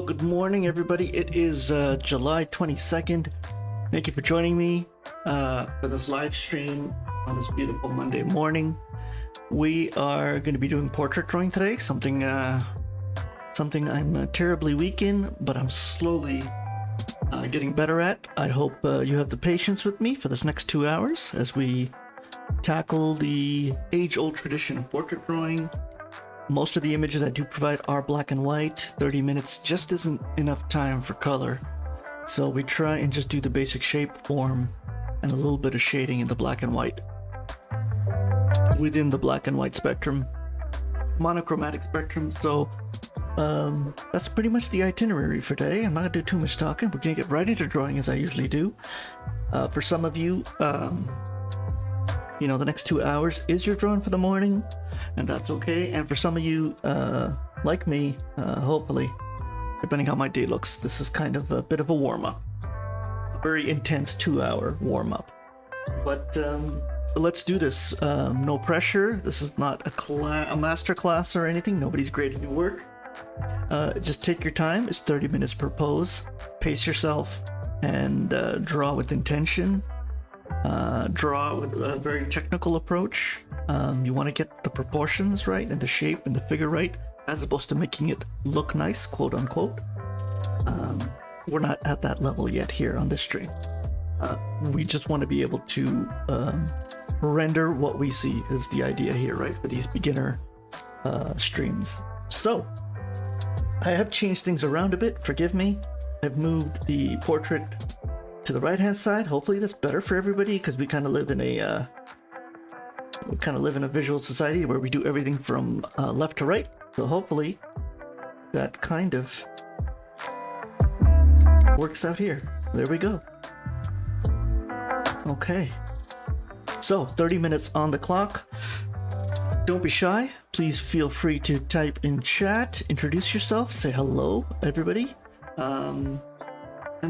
Good morning, everybody. It is July 22nd. Thank you for joining me for this live stream on this beautiful Monday morning. We are going to be doing portrait drawing today, something I'm terribly weak in, but I'm slowly getting better at. I hope you have the patience with me for this next 2 hours as we tackle the age-old tradition of portrait drawing. Most of the images I do provide are black and white. 30 minutes just isn't enough time for color. So we try and just do the basic shape, form, and a little bit of shading in the black and white. Within the black and white spectrum, monochromatic spectrum. So that's pretty much the itinerary for today. I'm not gonna do too much talking. We're gonna get right into drawing as I usually do. For some of you, you know, the next 2 hours is your drawing for the morning, and that's okay. And for some of you, like me, hopefully, depending how my day looks, this is kind of a bit of a warm-up. A very intense 2-hour warm-up. But let's do this. No pressure. This is not a master class or anything. Nobody's grading your work. Just take your time. It's 30 minutes per pose. Pace yourself and draw with intention. Draw with a very technical approach. You want to get the proportions right and the shape and the figure right, as opposed to making it look nice, quote unquote. We're not at that level yet here on this stream. We just want to be able to render what we see is the idea here, right, for these beginner streams. So I have changed things around a bit, forgive me. I've moved the portrait to the right hand side. Hopefully that's better for everybody, because we kind of live in a We kind of live in a visual society where we do everything from left to right. So hopefully that kind of works out here. There we go. Okay. So 30 minutes on the clock. Don't be shy. Please feel free to type in chat, introduce yourself, say hello, everybody. And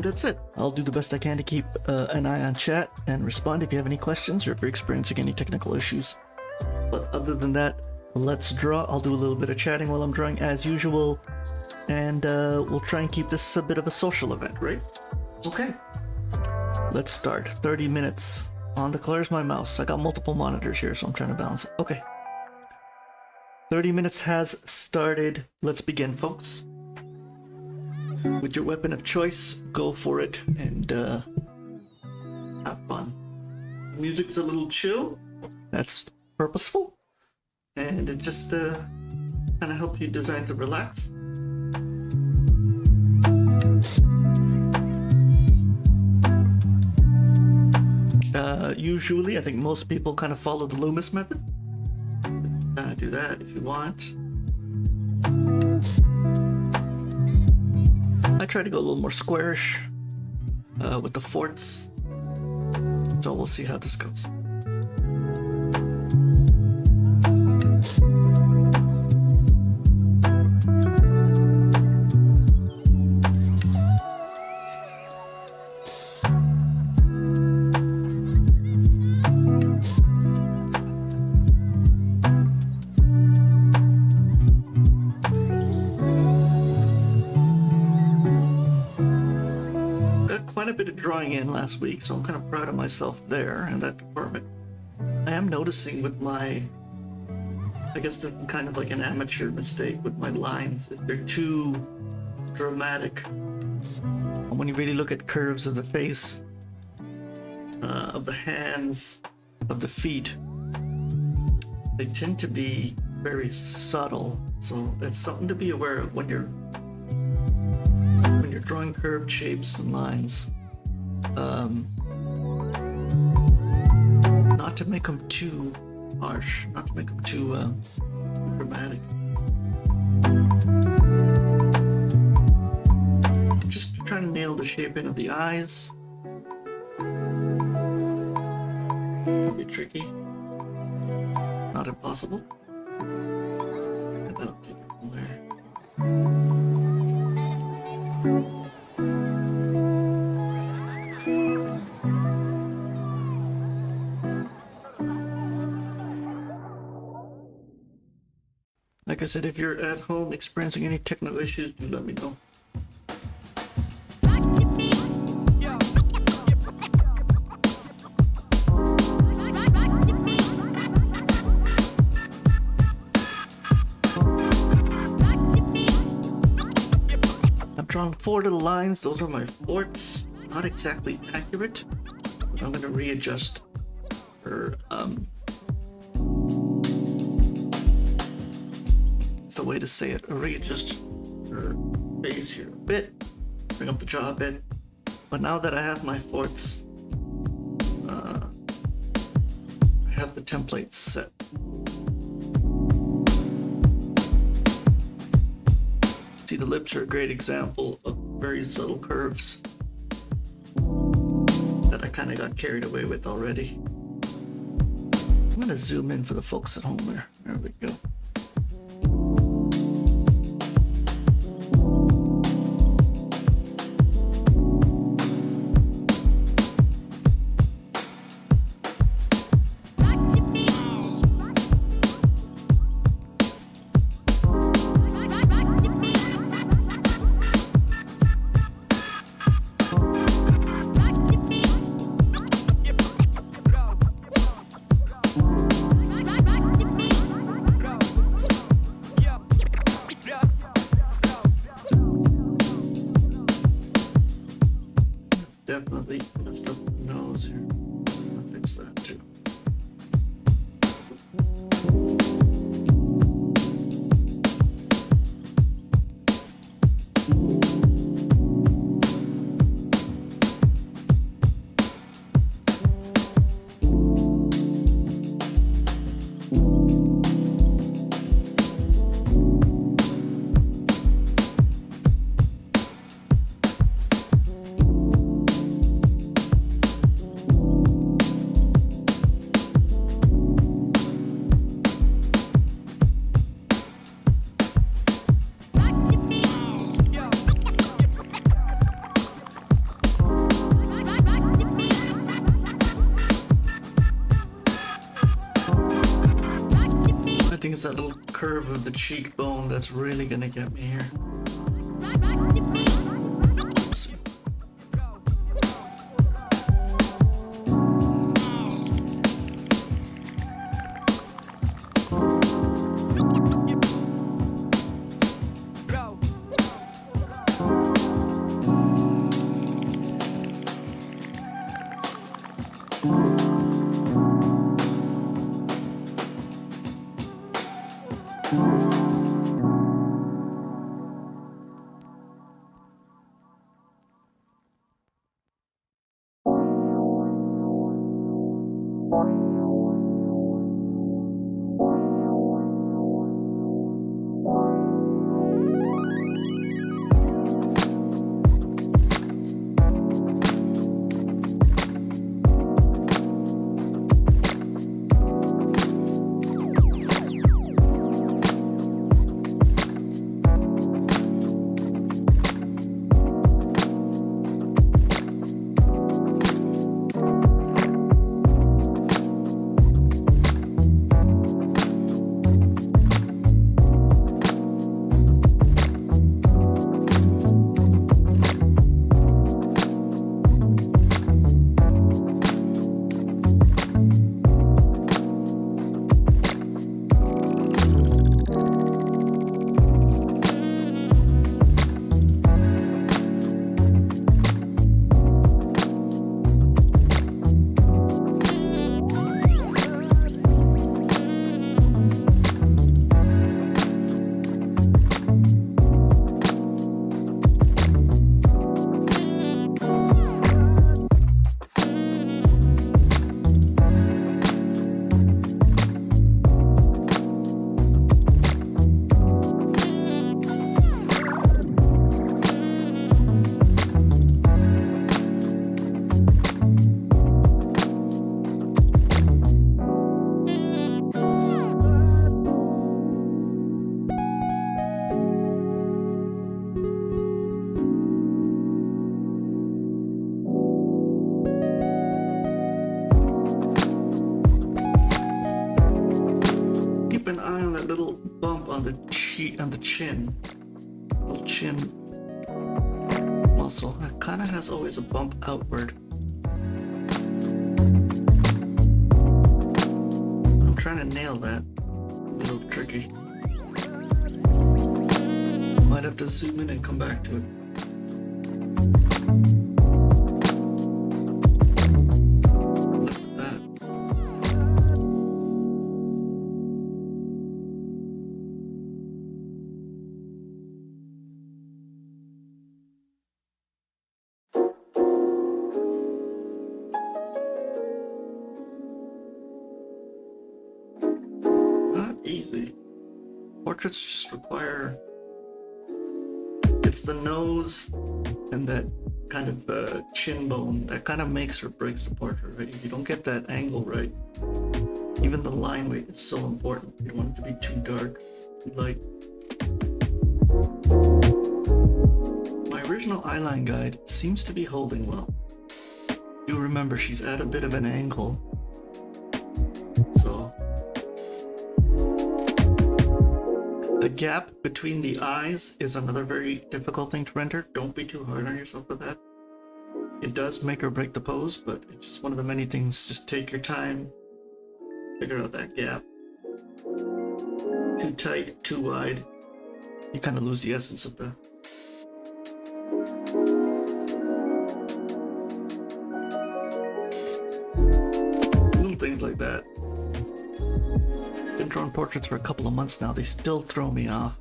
that's it. I'll do the best I can to keep an eye on chat and respond if you have any questions or if you're experiencing any technical issues. But other than that, let's draw. I'll do a little bit of chatting while I'm drawing as usual. And we'll try and keep this a bit of a social event, right? Okay. Let's start. 30 minutes on the There's my mouse. I got multiple monitors here, so I'm trying to balance it. Okay. 30 minutes has started. Let's begin, folks. With your weapon of choice, go for it and have fun. The music's a little chill. That's purposeful. And it just kind of helps you design to relax. Usually, I think most people kind of follow the Loomis method. Do that if you want. I try to go a little more squarish with the forts. So we'll see how this goes. Quite a bit of drawing in last week, so I'm kind of proud of myself there in that department. I am noticing with my, I guess this is kind of like an amateur mistake with my lines, if they're too dramatic. And when you really look at curves of the face, of the hands, of the feet, they tend to be very subtle. So it's something to be aware of when you're drawing curved shapes and lines. Not to make them too harsh, not to make them too dramatic. Just trying to nail the shaping of the eyes. It'll be tricky. Not impossible. And then I'll take it from there. Like I said, if you're at home experiencing any technical issues, do let me know. I've drawn 4 little lines. Those are my forts. Not exactly accurate, but I'm going to readjust for it's the way to say it. Readjust her face here a bit, bring up the jaw a bit. But now that I have my forts, I have the template set. See, the lips are a great example of very subtle curves that I kind of got carried away with already. I'm going to zoom in for the folks at home there. There we go. Definitely messed up the nose here. I'll fix that too. think it's that little curve of the cheekbone that's really gonna get me here. Keep an eye on that little bump on the chin. Little chin muscle. That kind of has always a bump outward. I'm trying to nail that. A little tricky. Might have to zoom in and come back to it. Look at that. Not easy. Portraits just require... It's the nose and that kind of chin bone that kind of makes or breaks the portrait, right? If you don't get that angle right, even the line weight is so important. You don't want it to be too dark, too light. My original eyeline guide seems to be holding well. You remember she's at a bit of an angle, so the gap between the eyes is another very difficult thing to render. Don't be too hard on yourself with that. It does make or break the pose, but it's just one of the many things. Just take your time, figure out that gap. Too tight, too wide, you kind of lose the essence of the... Little things like that. Been drawing portraits for a couple of months now. They still throw me off.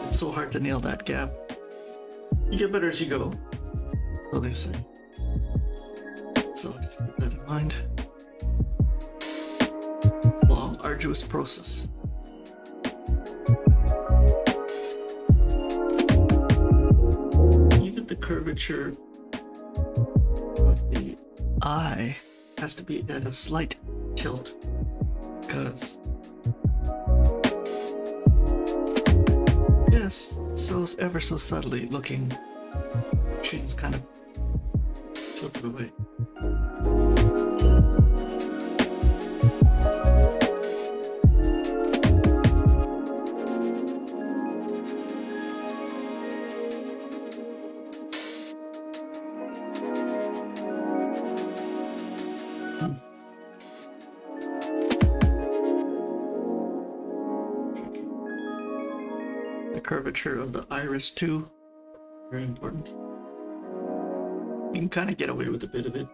It's so hard to nail that gap. You get better as you go, so they say. So just keep that in mind. Long, arduous process. Even the curvature of the eye has to be at a slight tilt, because yes, so ever so subtly looking, chin's kind of tilted away. curvature of the iris too. Very important. You can kind of get away with a bit of it.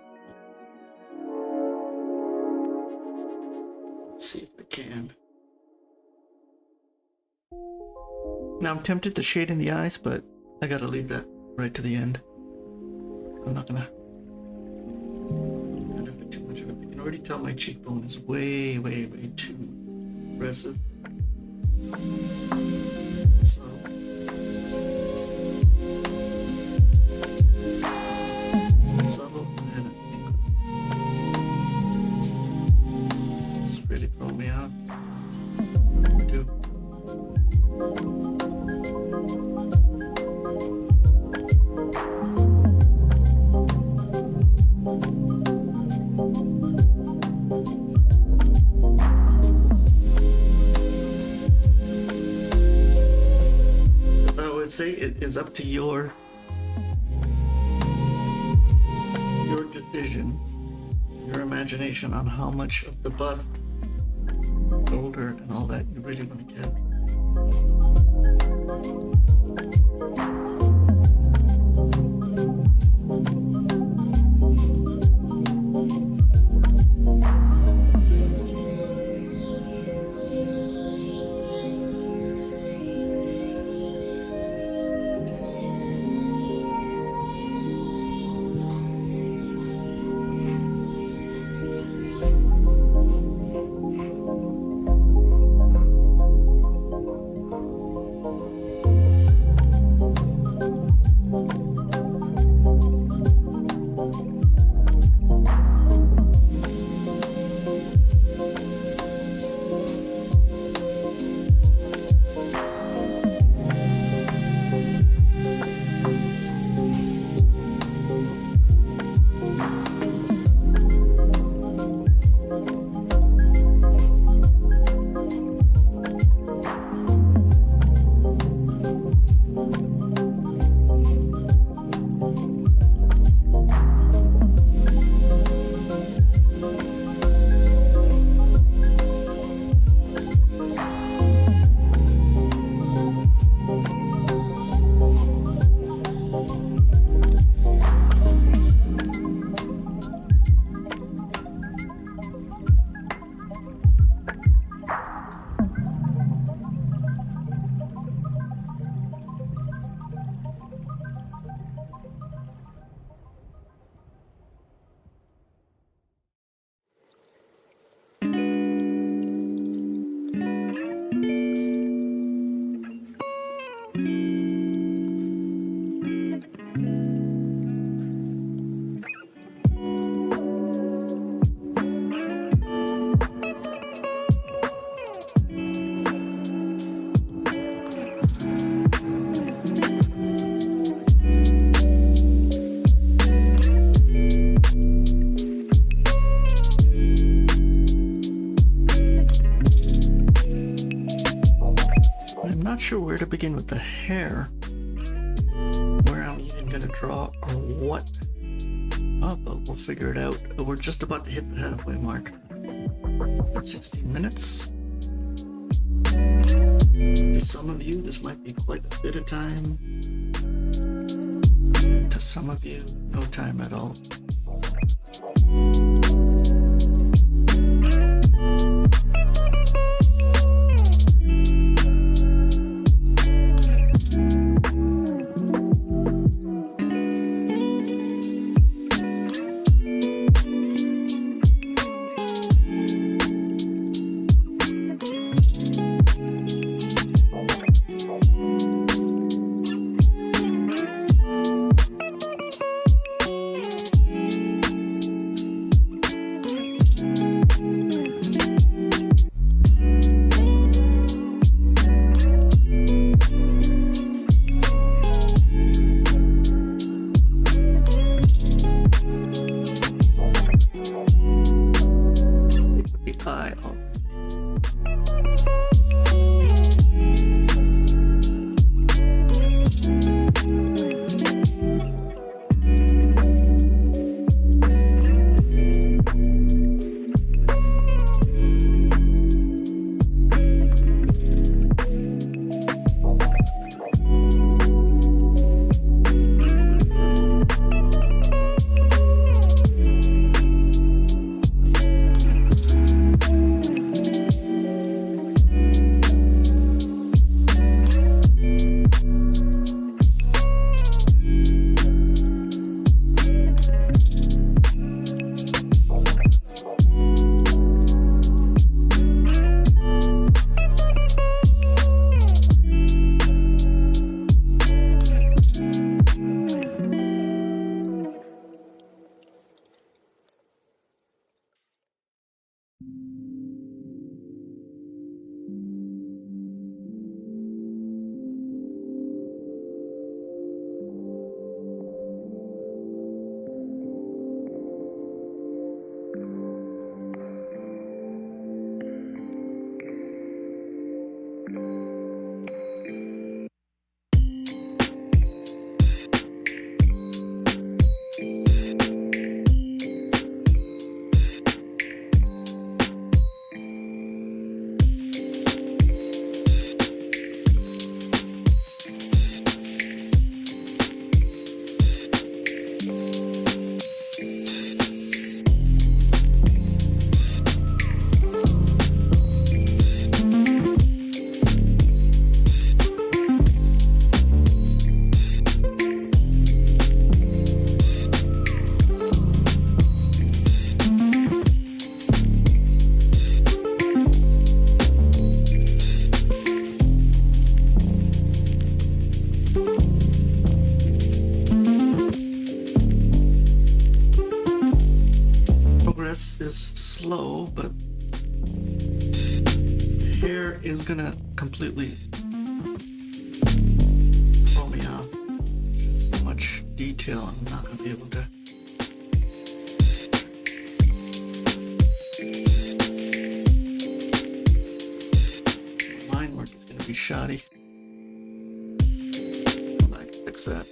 Let's see if I can. Now I'm tempted to shade in the eyes, but I gotta leave that right to the end. I'm not gonna fit too much of it. I can already tell my cheekbone is way too aggressive. So subtle and an angle. It's really throwing me off. Do. Say it is up to your decision, your imagination on how much of the bust, shoulder, and all that you really want to capture. Not sure where to begin with the hair, where I'm even gonna draw or what. Oh, but we'll figure it out. We're just about to hit the halfway mark. 16 minutes. To some of you, this might be quite a bit of time. And to some of you, no time at all. go, but the hair is gonna completely throw me off. Just so much detail, I'm not gonna be able to. Line work is gonna be shoddy. I can fix that.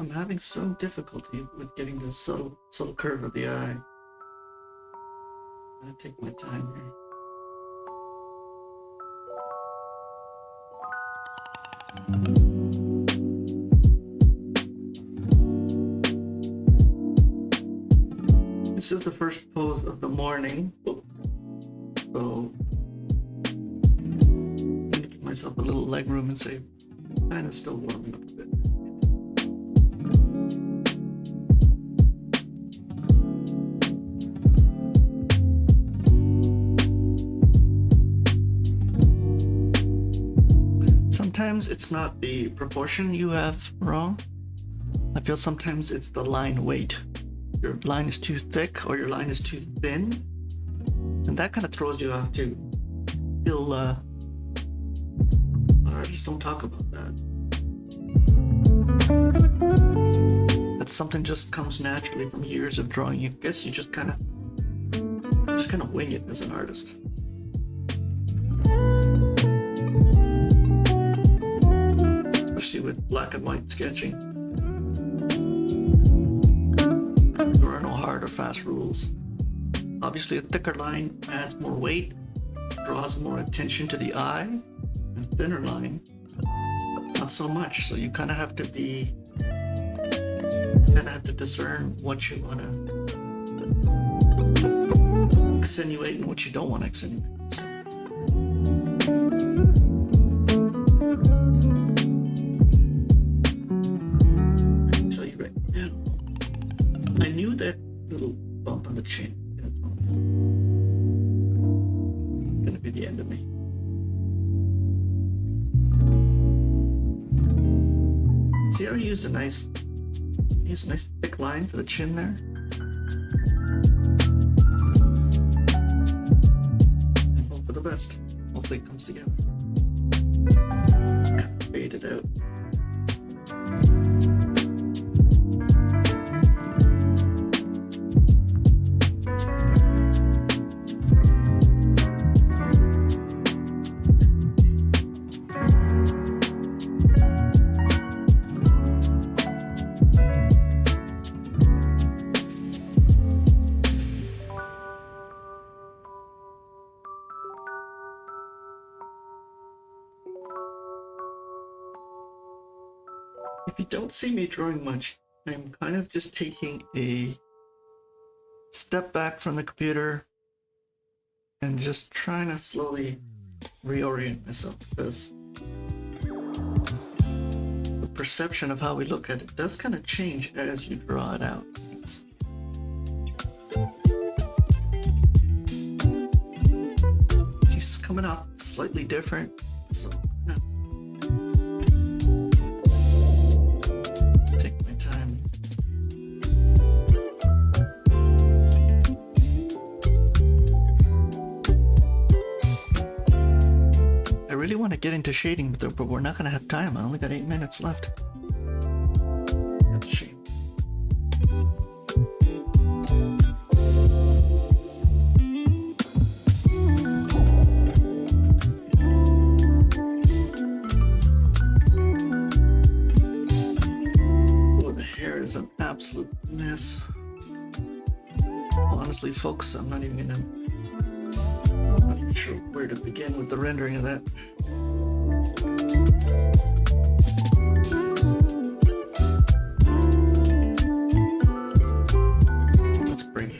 I'm having some difficulty with getting the subtle curve of the eye. I'm gonna take my time here. This is the first pose of the morning, so I'm gonna give myself a little leg room and say, kind of still warming up a bit. Sometimes it's not the proportion you have wrong. I feel sometimes it's the line weight. Your line is too thick or your line is too thin, and that kind of throws you off too. Artists don't talk about that. That something just comes naturally from years of drawing. I guess you just kind of wing it as an artist. Especially with black and white sketching. There are no hard or fast rules. Obviously, a thicker line adds more weight, draws more attention to the eye, and a thinner line, not so much. So you kind of have to discern what you want to accentuate and what you don't want to accentuate. So. I knew that little bump on the chin was gonna be the end of me. See how I used a nice thick line for the chin there? And hope for the best. Hopefully it comes together. Kind of fade it out. If you don't see me drawing much, I'm kind of just taking a step back from the computer and just trying to slowly reorient myself, because the perception of how we look at it does kind of change as you draw it out. She's coming off slightly different, so I really want to get into shading, but we're not going to have time. I only got 8 minutes left. That's a shame. Oh, the hair is an absolute mess. Honestly, folks, I'm not even sure where to begin with the rendering of that. Let's bring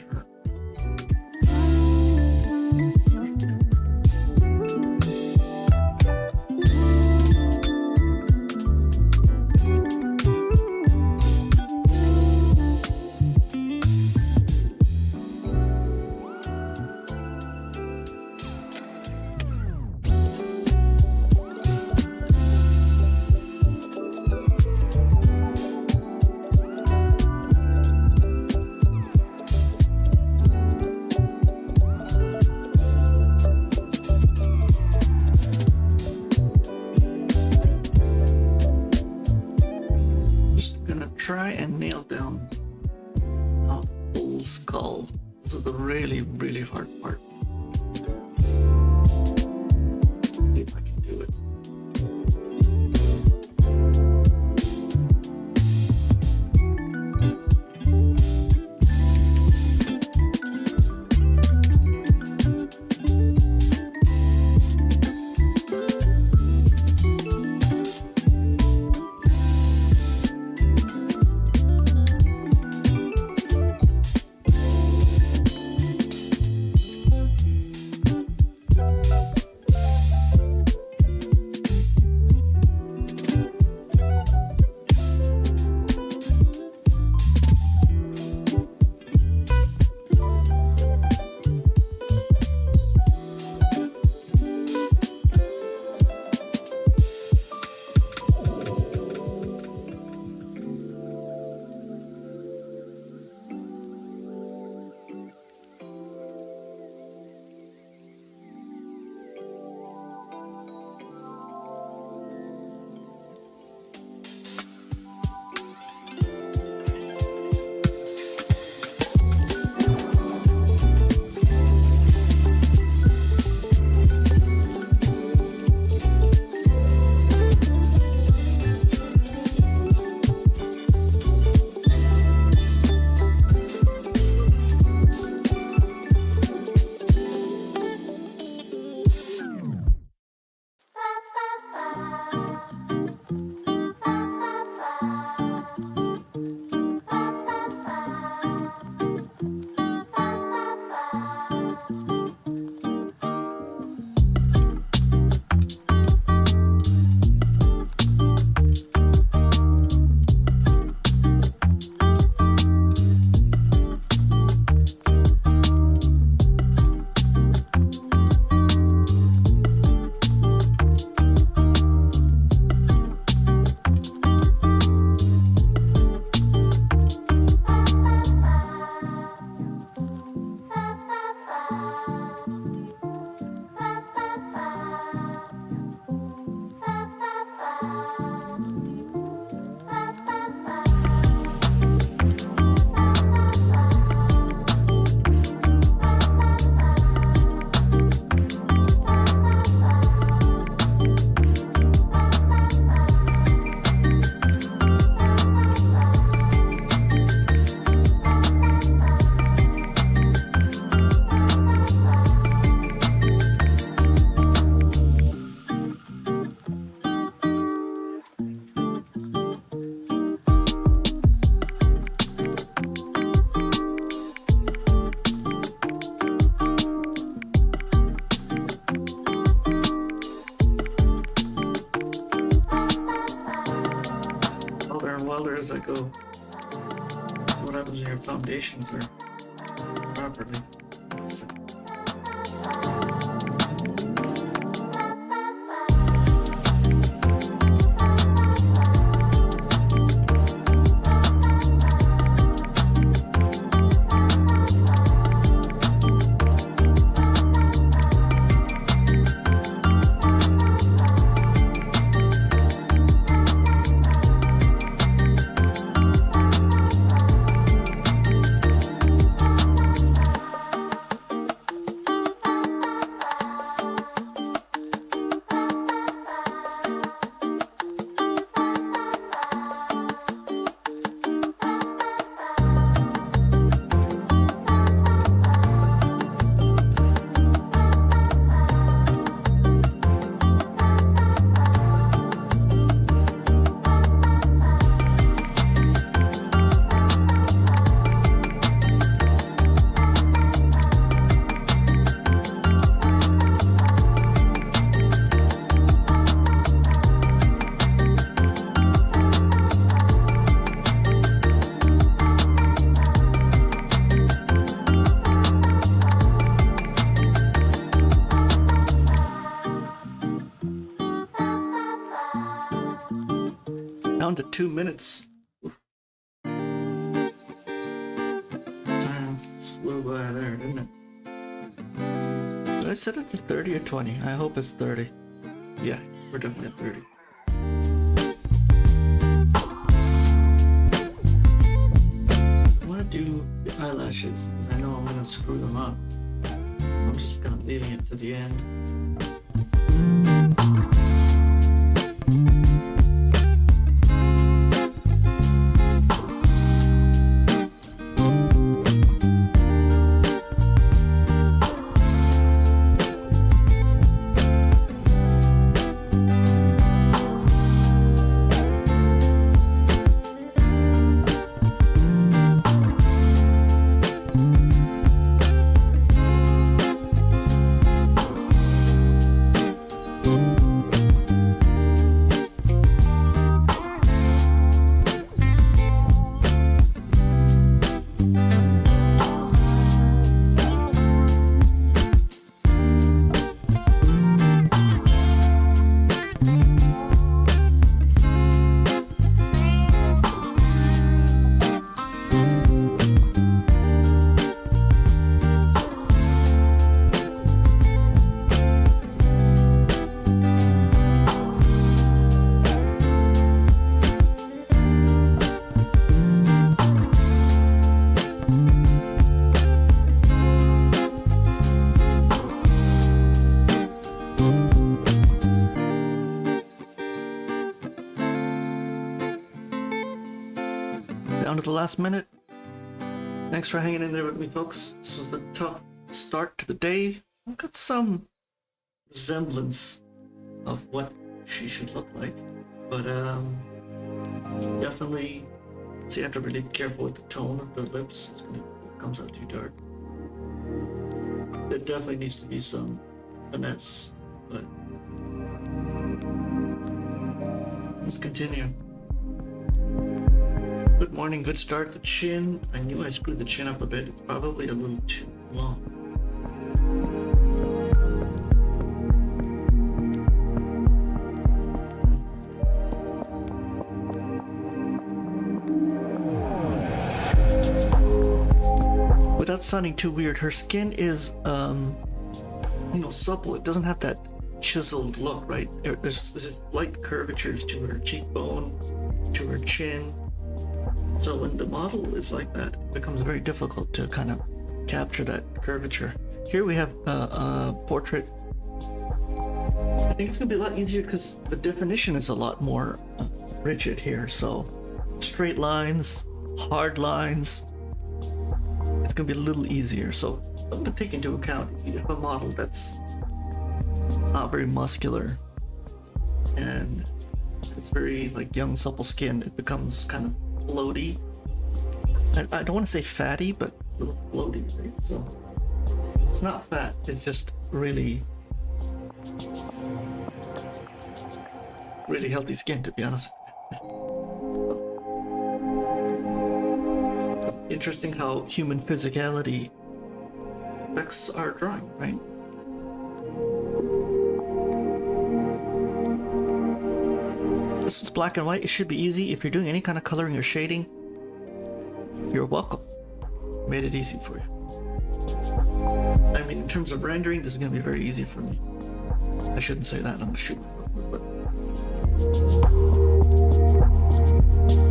dull. This is the really, really hard part. See if I can do it. Welder as I go. What happens when your foundations are properly set? Down to 2 minutes. Time flew by there, didn't it? Did I set it to 30 or 20? I hope it's 30. Yeah, we're definitely at 30. I want to do eyelashes because I know I'm gonna screw them up. I'm just gonna leaving it to the end. Down to the last minute. Thanks for hanging in there with me, folks. This was a tough start to the day. I've got some resemblance of what she should look like, but definitely see, I have to really be careful with the tone of the lips. It comes out too dark. There definitely needs to be some finesse, but let's continue. Good morning, good start. The chin, I knew I screwed the chin up a bit. It's probably a little too long. Without sounding too weird, her skin is, supple. It doesn't have that chiseled look, right? There's light curvatures to her cheekbone, to her chin. So when the model is like that, it becomes very difficult to kind of capture that curvature. Here we have a portrait. I think it's gonna be a lot easier because the definition is a lot more rigid here. So straight lines, hard lines, it's gonna be a little easier. So something to take into account. If you have a model that's not very muscular and it's very like young, supple skin, it becomes kind of floaty. I don't want to say fatty, but a little floaty, right? So it's not fat, it's just really healthy skin, to be honest. Interesting how human physicality affects our drawing, right? This was black and white. It should be easy. If you're doing any kind of coloring or shading, you're welcome. Made it easy for you. I mean, in terms of rendering, this is going to be very easy for me. I shouldn't say that. I'm going to shoot myself, but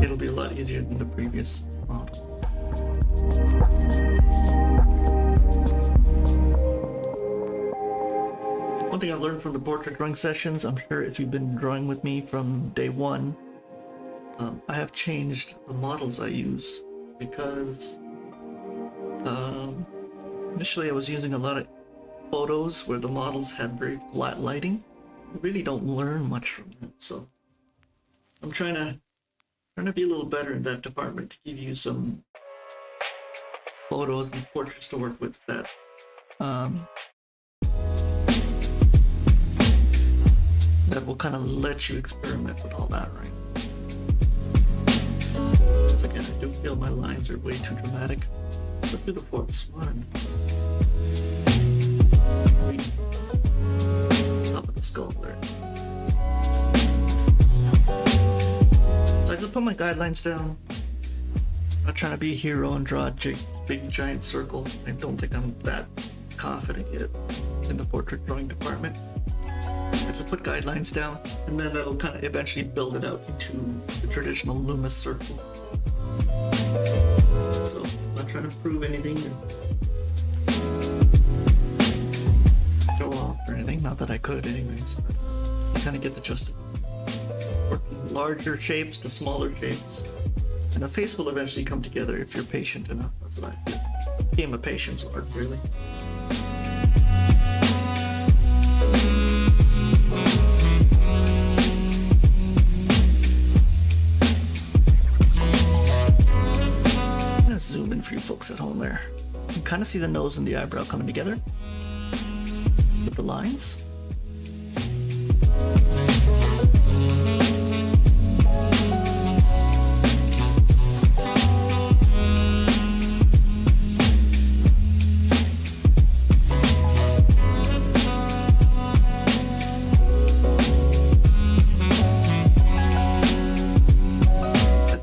it'll be a lot easier than the previous model. One thing I learned from the portrait drawing sessions, I'm sure if you've been drawing with me from day one, I have changed the models I use because initially I was using a lot of photos where the models had very flat lighting. I really don't learn much from that, so I'm trying to be a little better in that department to give you some photos and portraits to work with that that will kind of let you experiment with all that, right? So again, I do feel my lines are way too dramatic. Let's do the fourths. 1, 3. Top of the skull there. So I just put my guidelines down. I'm not trying to be a hero and draw a big giant circle. I don't think I'm that confident yet in the portrait drawing department. I just put guidelines down, and then that'll kind of eventually build it out into the traditional Loomis circle. So let's trying to prove anything or show off or anything. Not that I could, anyways. But you kind of get the gist of it. Working larger shapes to smaller shapes, and a face will eventually come together if you're patient enough. That's what I do. Game of patience art, really. Zoom in for you folks at home there. You can kind of see the nose and the eyebrow coming together with the lines.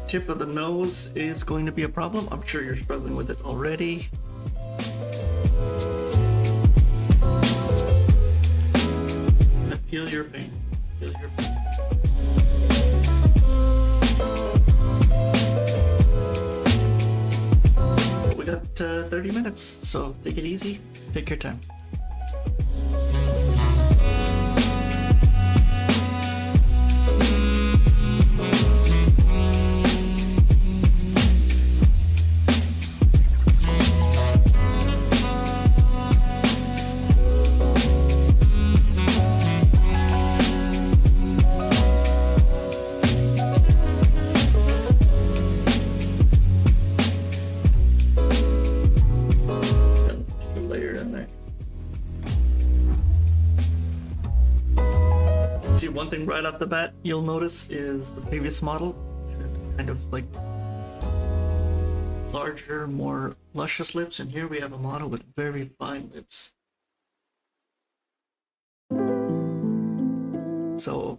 Tip of the nose is going to be a problem. I'm sure you're struggling with it already. I feel your pain. Feel your pain. We got 30 minutes, so take it easy. Take your time. One thing right off the bat you'll notice is the previous model kind of like larger, more luscious lips, and here we have a model with very fine lips. So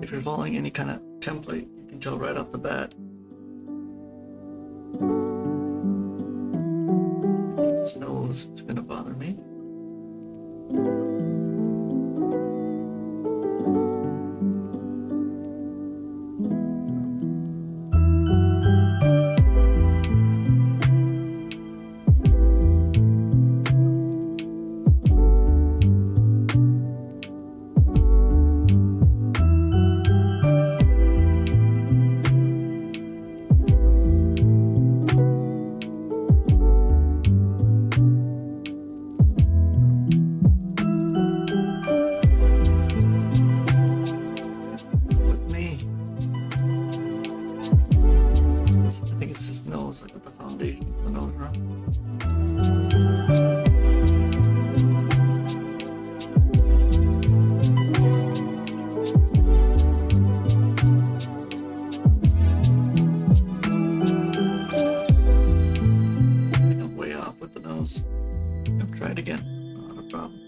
if you're following any kind of template, you can tell right off the bat. This nose is gonna bother me. I got the foundation for the nose wrong. I think I'm way off with the nose. I'll try it again. Not a problem.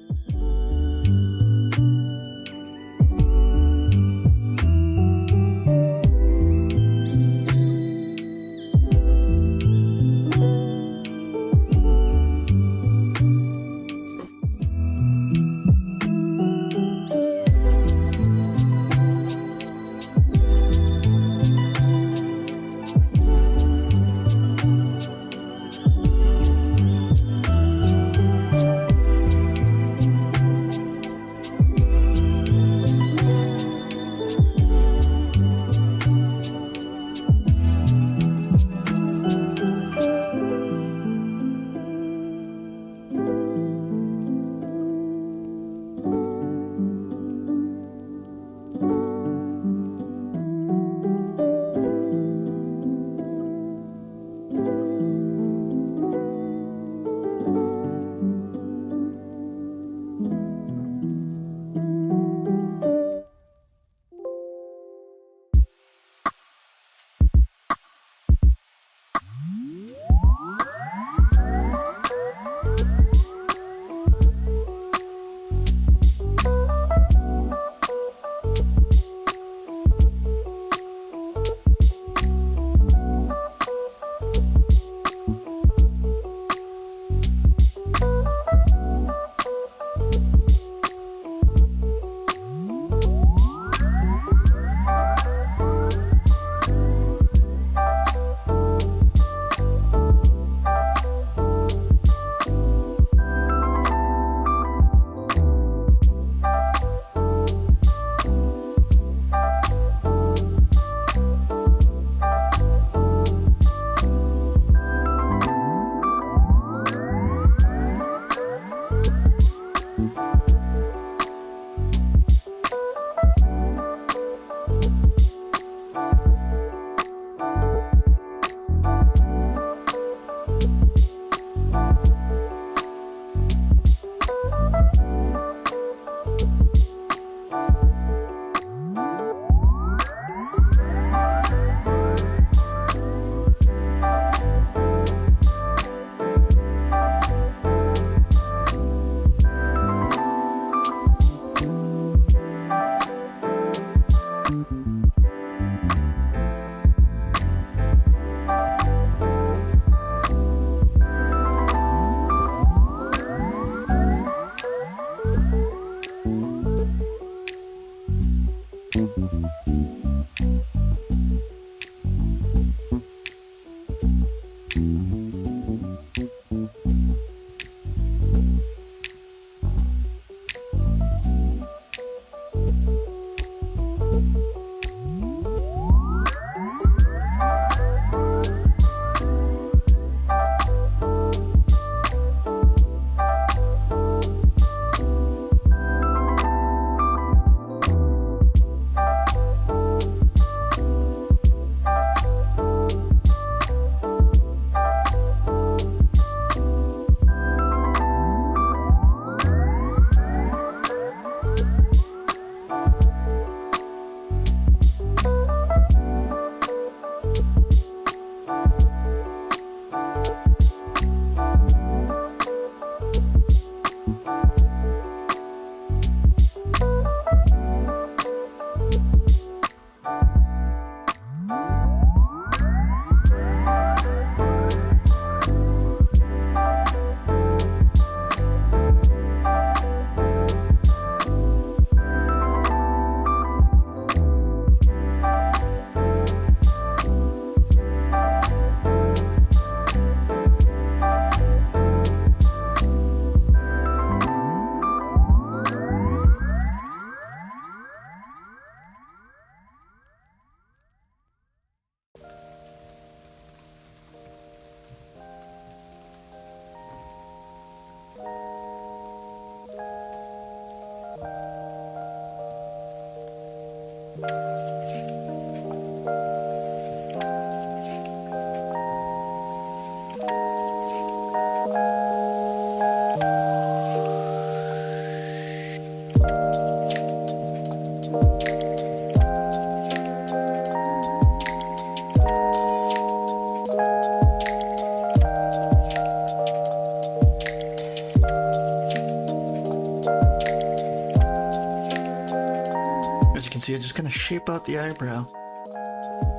As you can see, I just kind of shape out the eyebrow.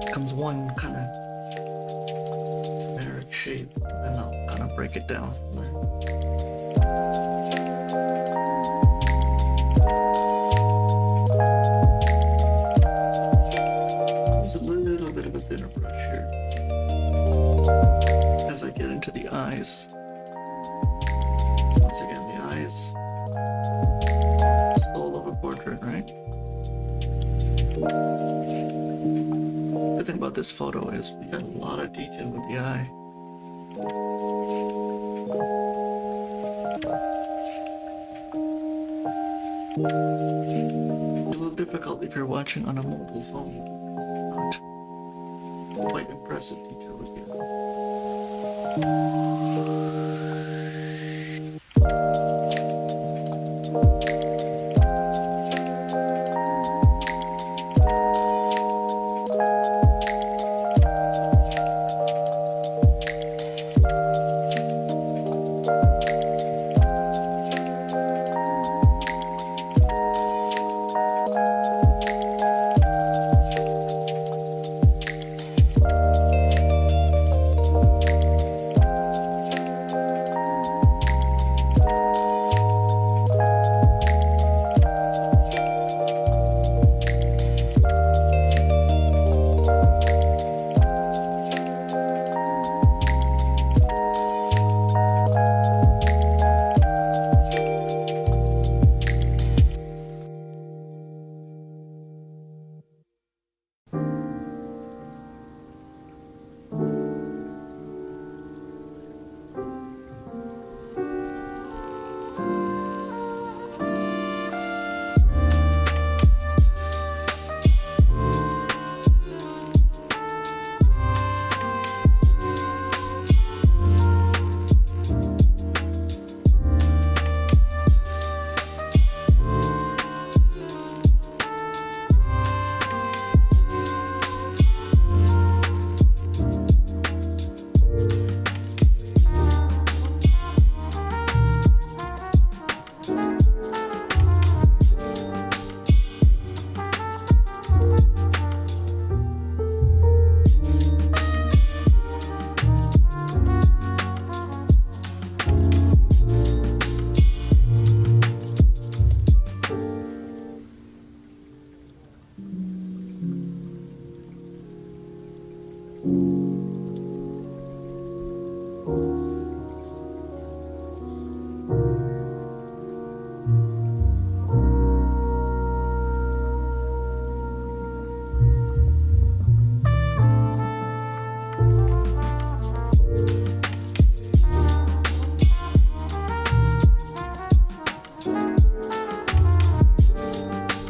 Becomes one kind of generic shape, and I'll kind of break it down from there. Use a little bit of a thinner brush here as I get into the eyes. Once again, the eyes, soul of a portrait, right? The thing about this photo is we got a lot of detail with the eye. It's a little difficult if you're watching on a mobile phone. Not quite impressive detail with the eye.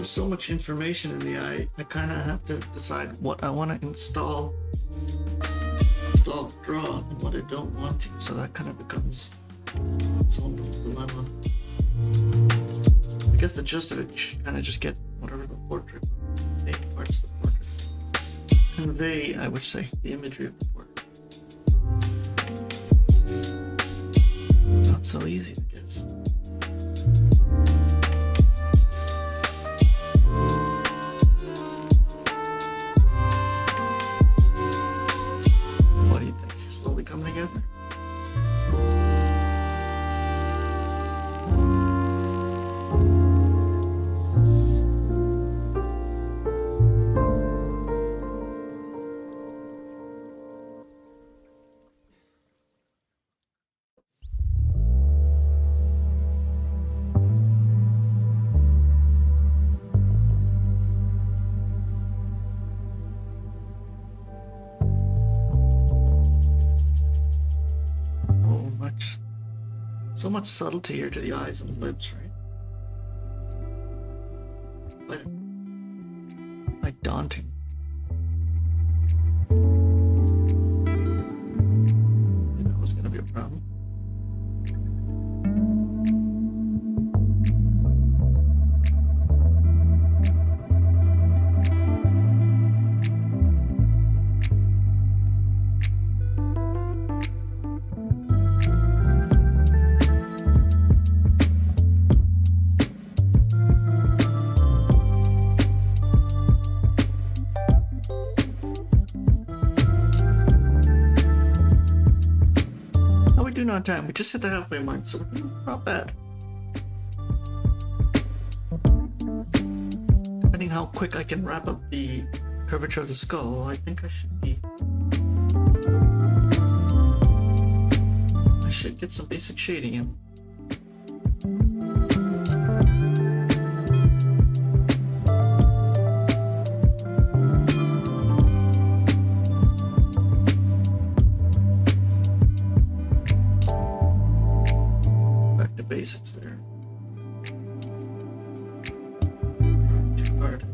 So much information in the eye, I kind of have to decide what I want to install, draw, and what I don't want to. So that kind of becomes its own little dilemma. I guess the gist of it, you should kind of just get whatever the portrait, main parts of the portrait. Convey, I would say, the imagery of the portrait. Not so easy, I guess. Come together. So much subtlety here to the eyes and the lips, right? But I daunting. That was gonna be a problem. On time. We just hit the halfway mark, so we're not bad. Depending how quick I can wrap up the curvature of the skull, I think I should get some basic shading in. Basics there. Too hard.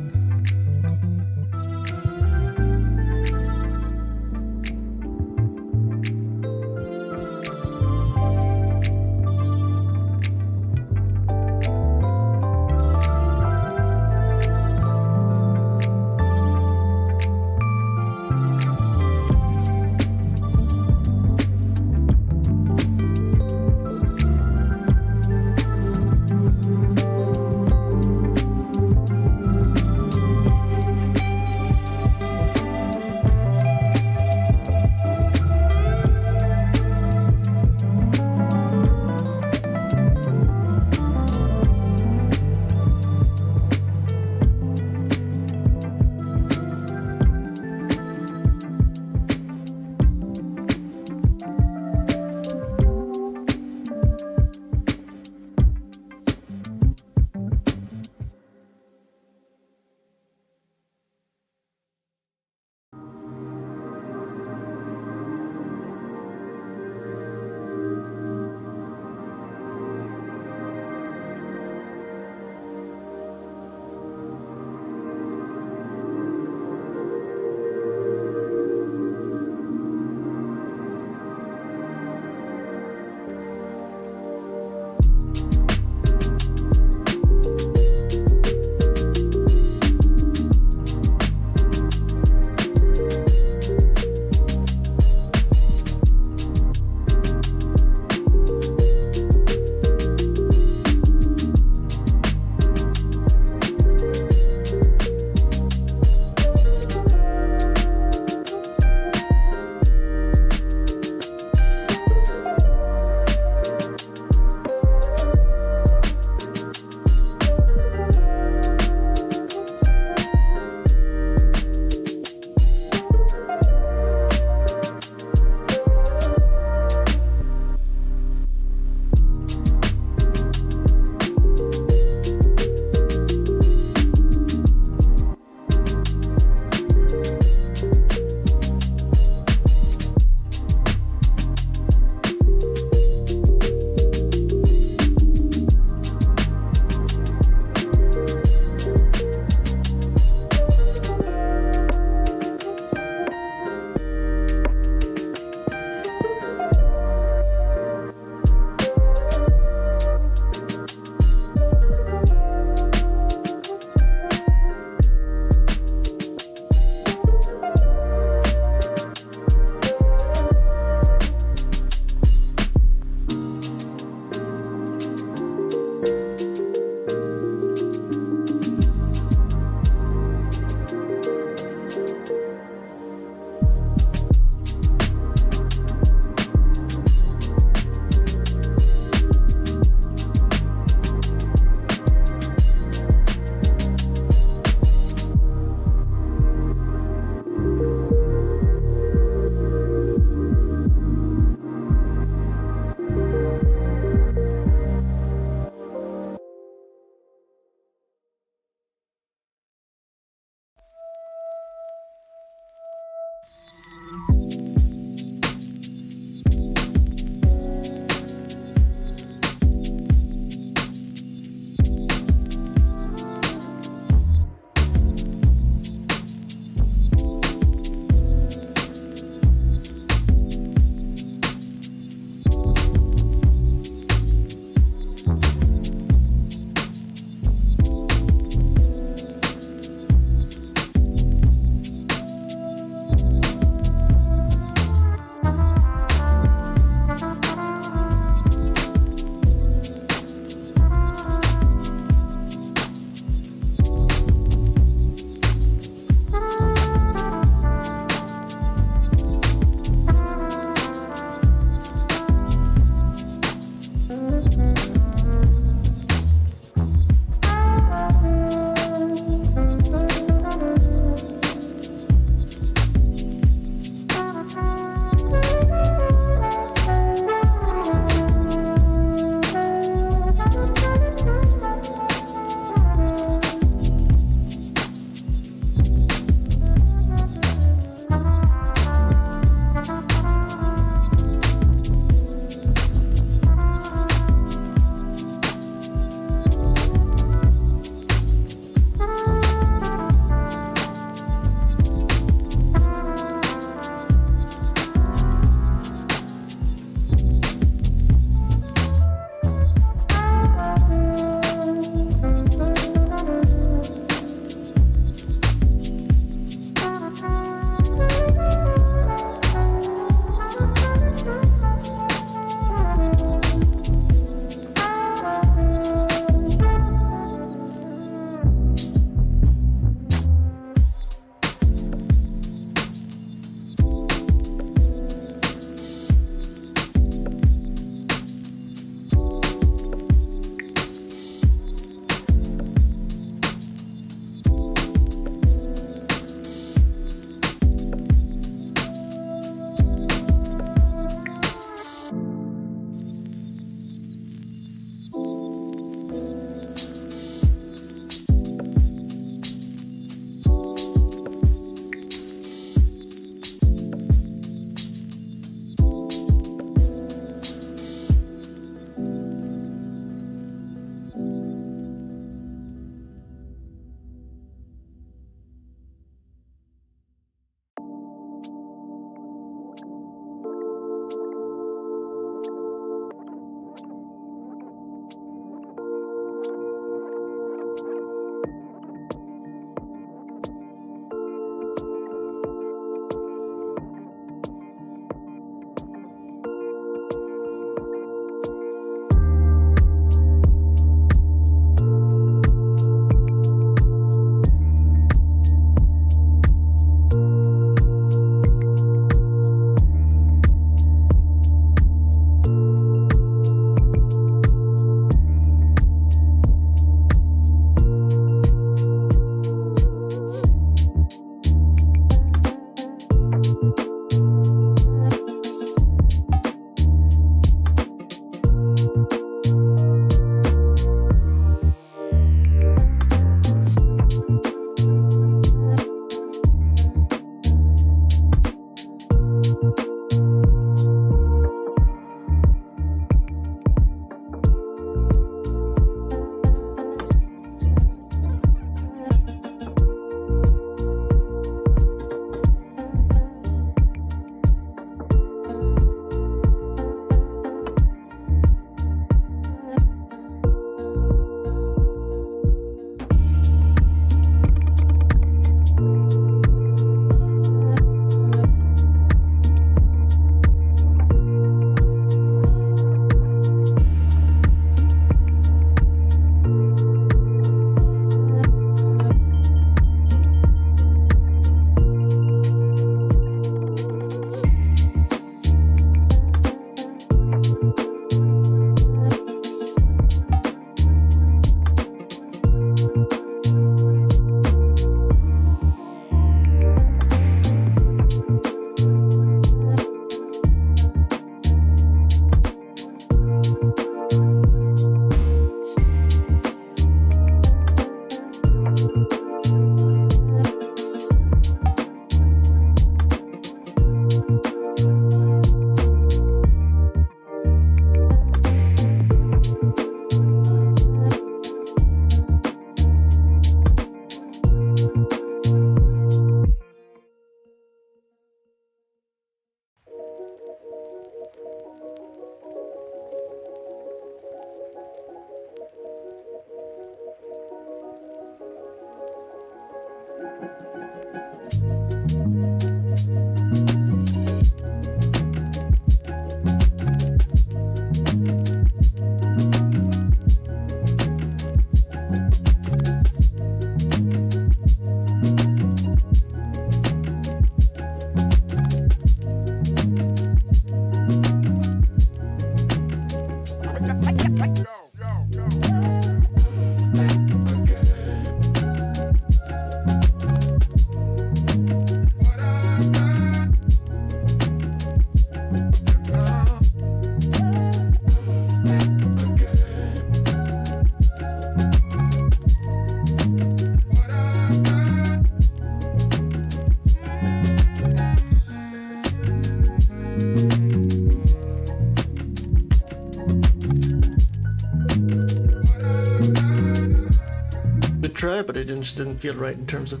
it just didn't feel right in terms of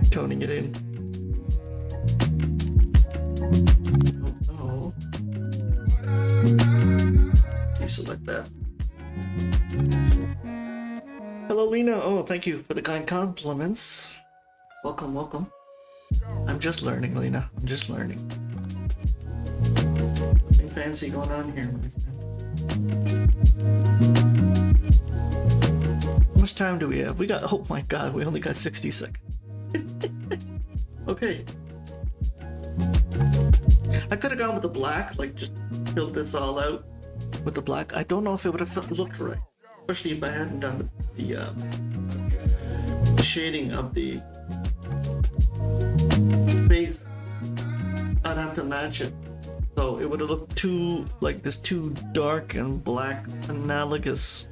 toning it in. Oh, deselect that. Hello, Lena. Oh, thank you for the kind compliments. Welcome, welcome. I'm just learning, Lena. I'm just learning. Nothing fancy going on here, my friend. How much time do we have? We got, oh my god, we only got 60 seconds. Okay. I could have gone with the black, like just filled this all out with the black. I don't know if it would have looked right. Especially if I hadn't done the shading of the face. I'd have to match it. So it would have looked too, like this too dark and black analogous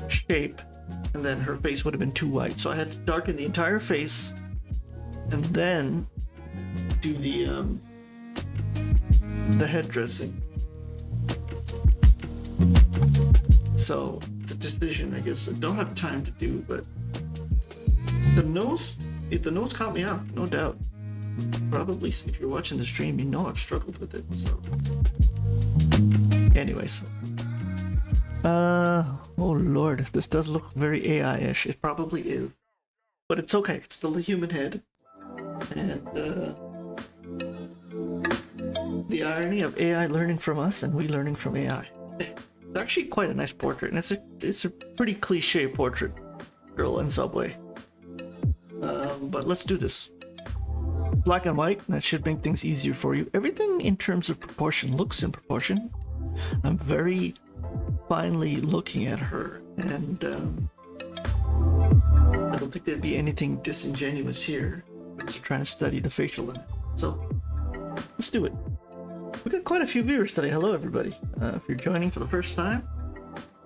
shape. And then her face would have been too white. So I had to darken the entire face and then do the head dressing. So it's a decision, I guess. I don't have time to do, but the nose caught me off, no doubt. Probably, if you're watching the stream, you know I've struggled with it. So, anyways, oh lord, this does look very AI-ish. It probably is, but it's okay. It's still a human head, and the irony of AI learning from us and we learning from AI. It's actually quite a nice portrait, and it's a pretty cliche portrait, girl in subway. But let's do this. Black and white, that should make things easier for you. Everything in terms of proportion looks in proportion. I'm very finely looking at her, and I don't think there'd be anything disingenuous here. I'm just trying to study the facial line. So let's do it. We got quite a few viewers today. Hello, everybody. If you're joining for the first time,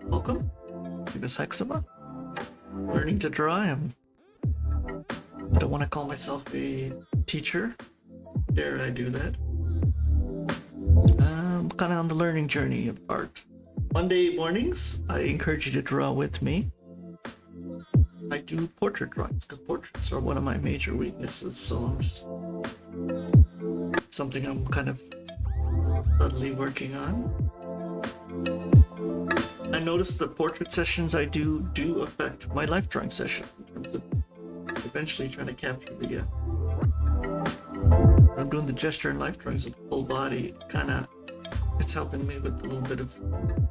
welcome. My name is Hexama. Learning to draw. I don't want to call myself a teacher. Dare I do that? I'm kind of on the learning journey of art. Monday mornings, I encourage you to draw with me. I do portrait drawings because portraits are one of my major weaknesses, so I'm just something I'm kind of subtly working on. I noticed the portrait sessions I do affect my life drawing sessions in terms of eventually trying to capture the I'm doing the gesture and life drawings of the full body. It's helping me with a little bit of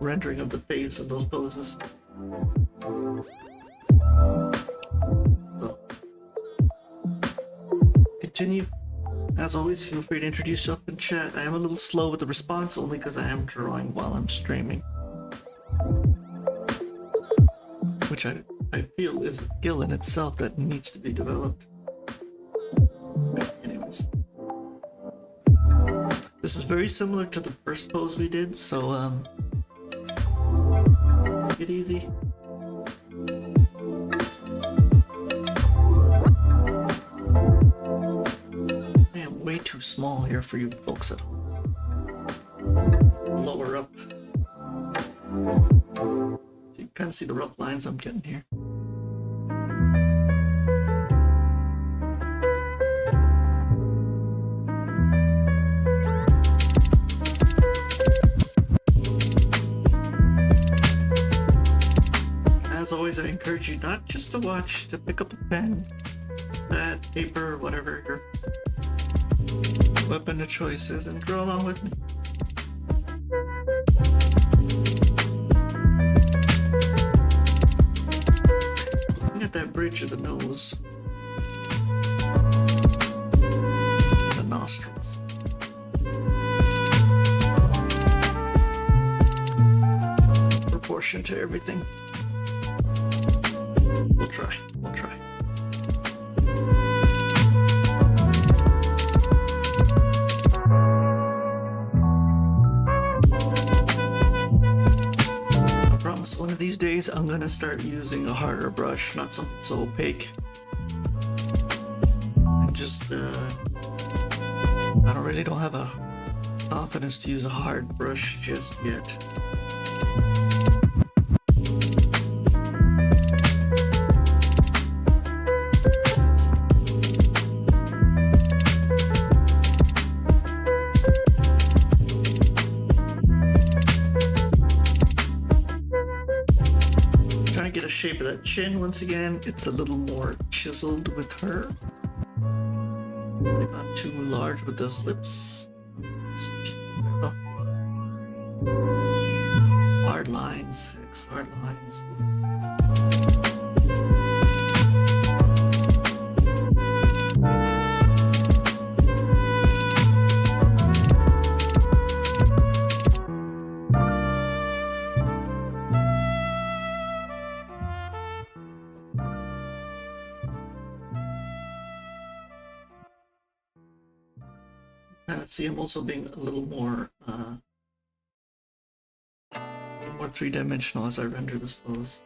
rendering of the face and those poses. So continue. As always, feel free to introduce yourself in chat. I am a little slow with the response only because I am drawing while I'm streaming, which I feel is a skill in itself that needs to be developed. Anyways, this is very similar to the first pose we did, so take it easy. I am way too small here for you folks at home. Lower up. You kind of see the rough lines I'm getting here. As always, I encourage you not just to watch, to pick up a pen, pad, paper, whatever your weapon of choice is, and draw along with me. Looking at that bridge of the nose, and the nostrils. Proportion to everything. We'll try. I promise one of these days I'm gonna start using a harder brush, not something so opaque. And just, I really don't have a confidence to use a hard brush just yet. shape of that chin once again. It's a little more chiseled with her. They're not too large with those lips. Oh. Hard lines, hard lines. See, I'm also being a little more three-dimensional as I render this pose.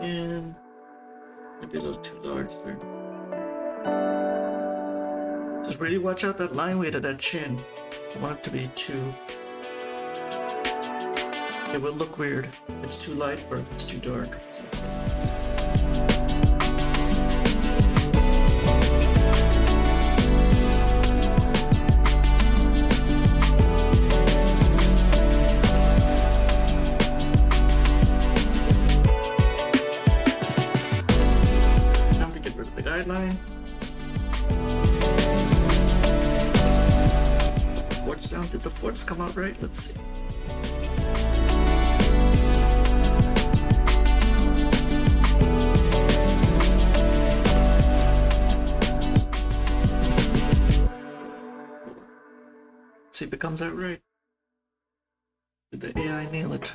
And maybe a little too large there. Just really watch out that line weight of that chin. I don't want it to be too... It will look weird if it's too light or if it's too dark. So. Guideline. Forts down. Did the forts come out right? Let's see. See if it comes out right. Did the AI nail it?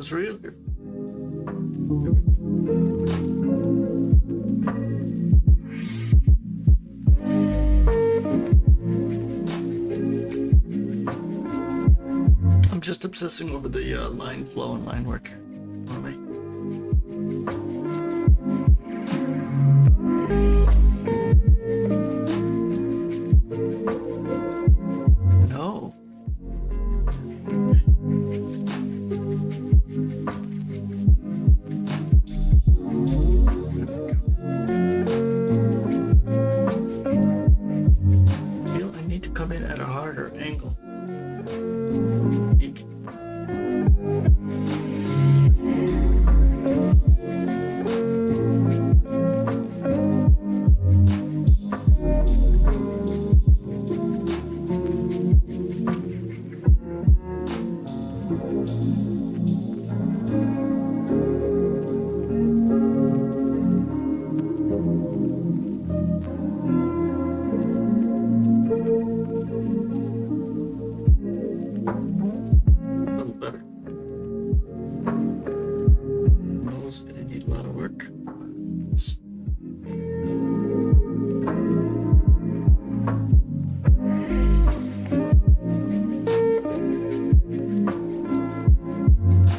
was real. I'm just obsessing over the line flow and line work. Anyway. No. I need to come in at a harder angle.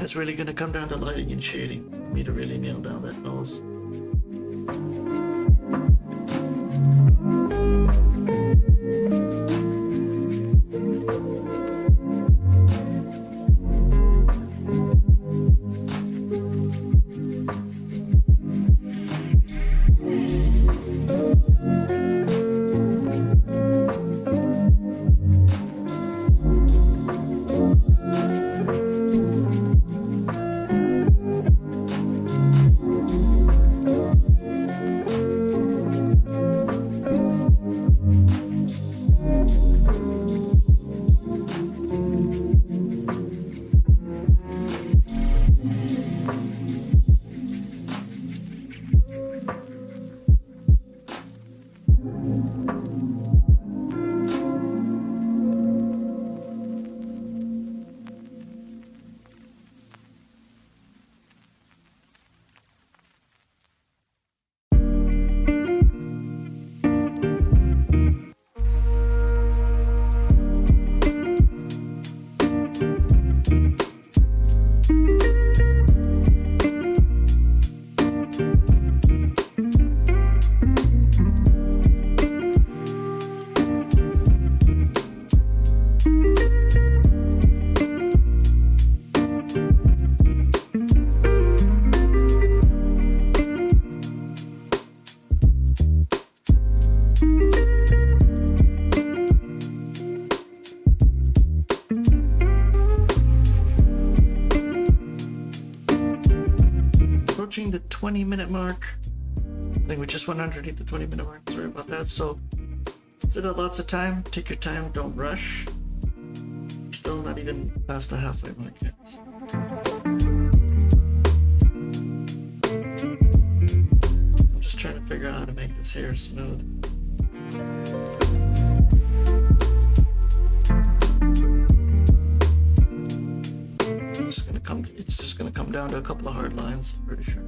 It's really going to come down to lighting and shading for me to really nail down that nose. The 20-minute mark. I think we just went underneath the 20-minute mark. Sorry about that. So, consider lots of time. Take your time. Don't rush. Still not even past the halfway mark yet. I'm just trying to figure out how to make this hair smooth. It's just gonna come down to a couple of hard lines, I'm pretty sure.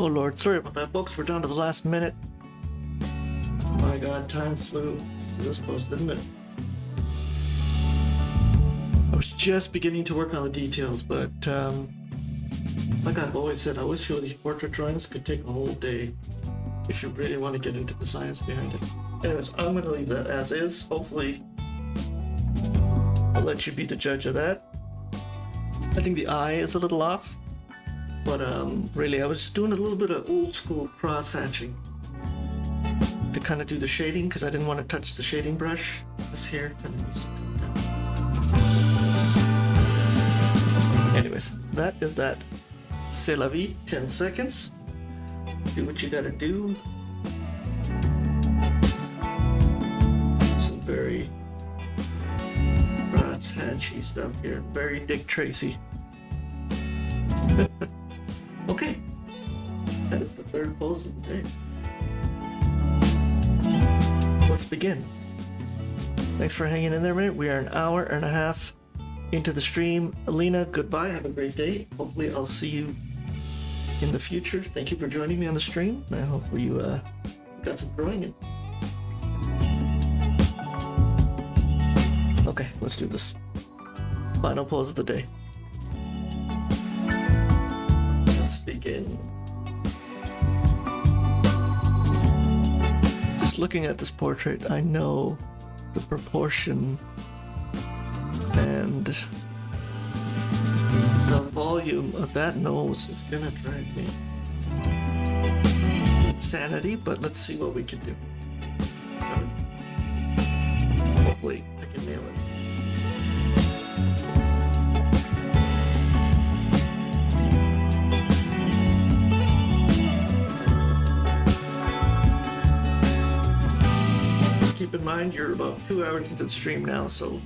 Lord, sorry about that, folks. We're down to the last minute. My God, time flew this close, didn't it? I was just beginning to work on the details, but like I've always said, I always feel these portrait drawings could take a whole day if you really want to get into the science behind it. Anyways, I'm going to leave that as is. Hopefully, I'll let you be the judge of that. I think the eye is a little off, but really I was just doing a little bit of old school cross hatching to kind of do the shading because I didn't want to touch the shading brush. This here kind of needs to come down. Anyways, that is that. C'est la vie, 10 seconds. Do what you gotta do. Some very cross hatchy stuff here. Very Dick Tracy. Okay, that is the third pose of the day. Let's begin. Thanks for hanging in there, mate. We are an hour and a half into the stream. Alina, goodbye. Have a great day. Hopefully I'll see you in the future. Thank you for joining me on the stream. And hopefully you got some drawing in. Okay, let's do this. Final pose of the day. Let's begin. Just looking at this portrait, I know the proportion and the volume of that nose is gonna drive me insanity, but let's see what we can do. Hopefully I can nail it. Just keep in mind you're about 2 hours into the stream now, so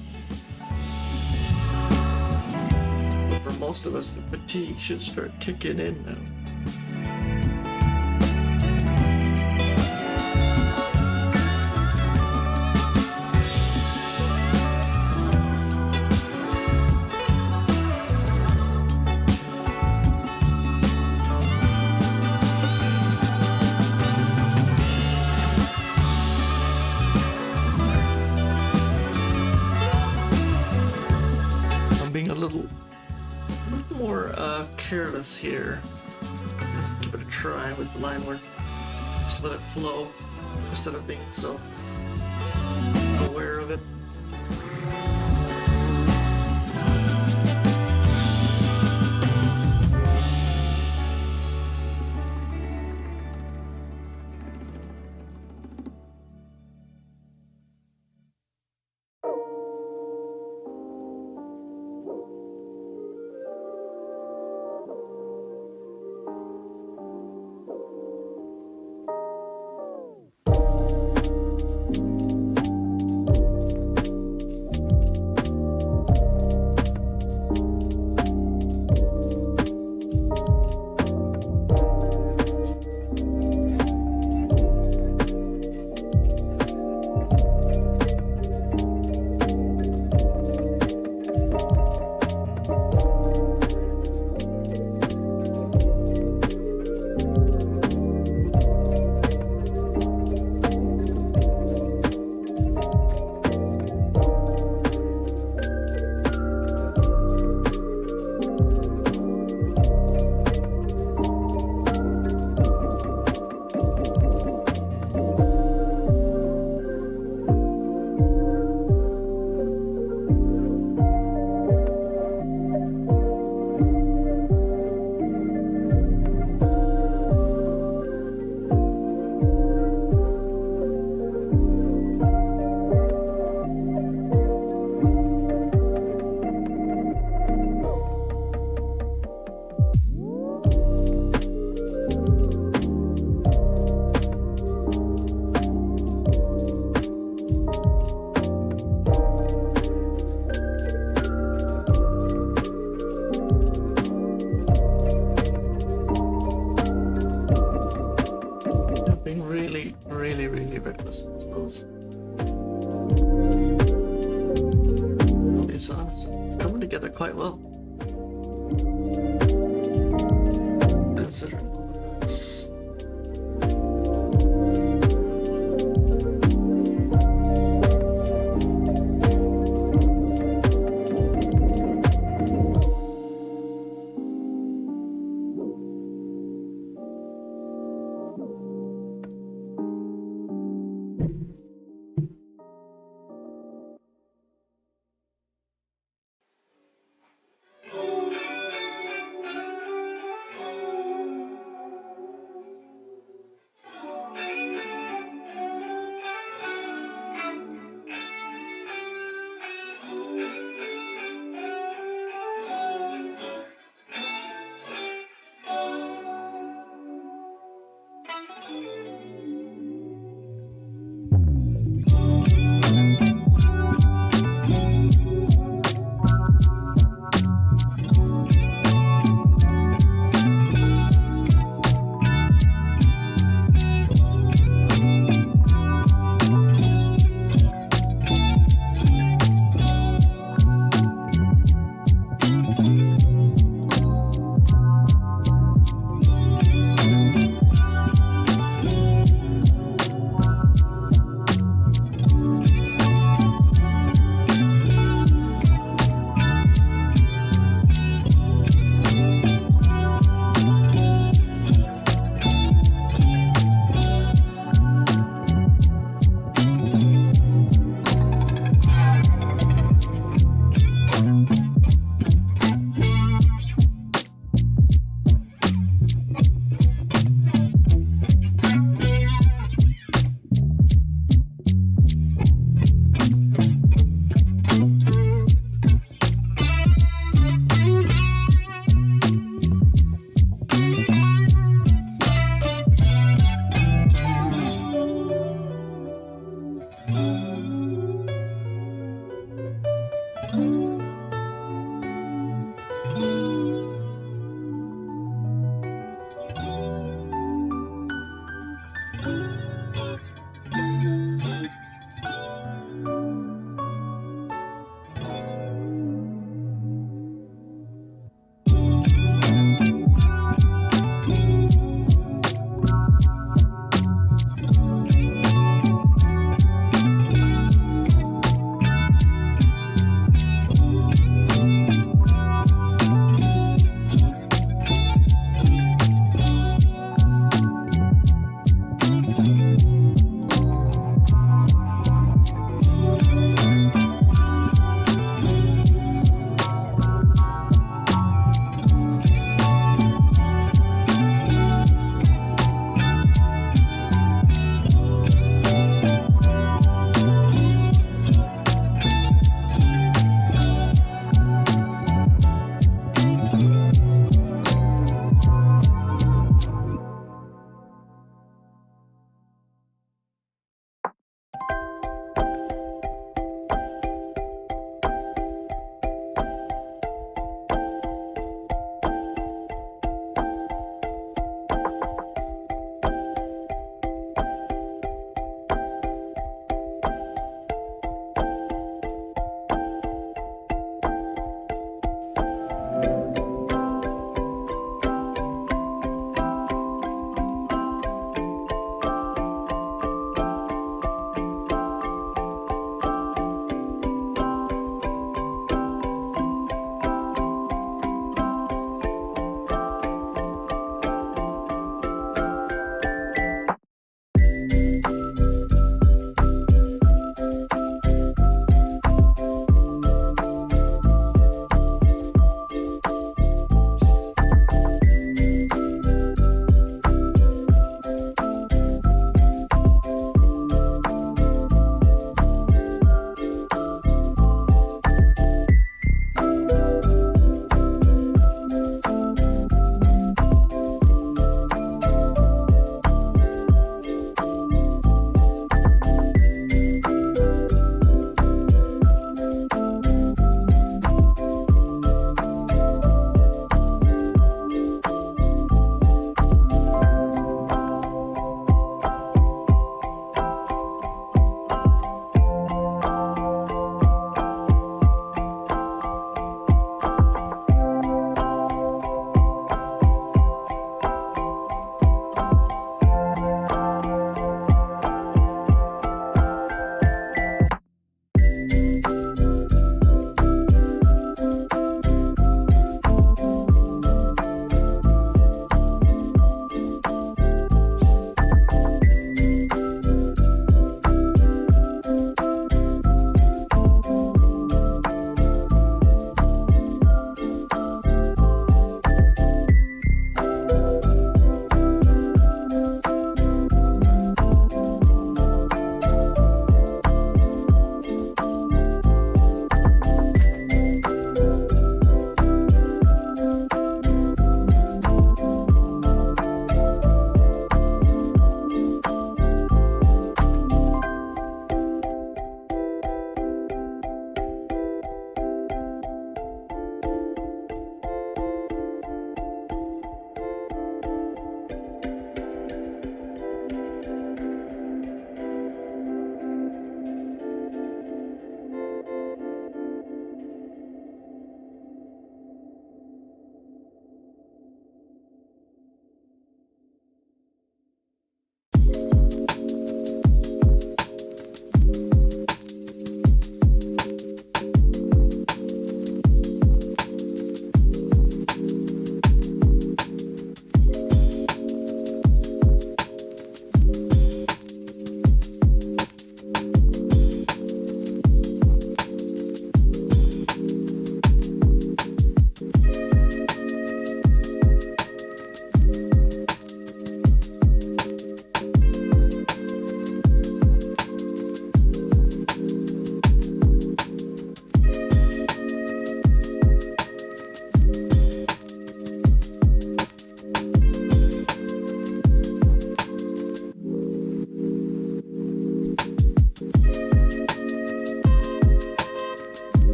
for most of us, the fatigue should start kicking in now. I'm being a little more careless here. Let's give it a try with the line work. Just let it flow instead of being so aware of it. really reckless, I suppose. It's coming together quite well, considering all of this.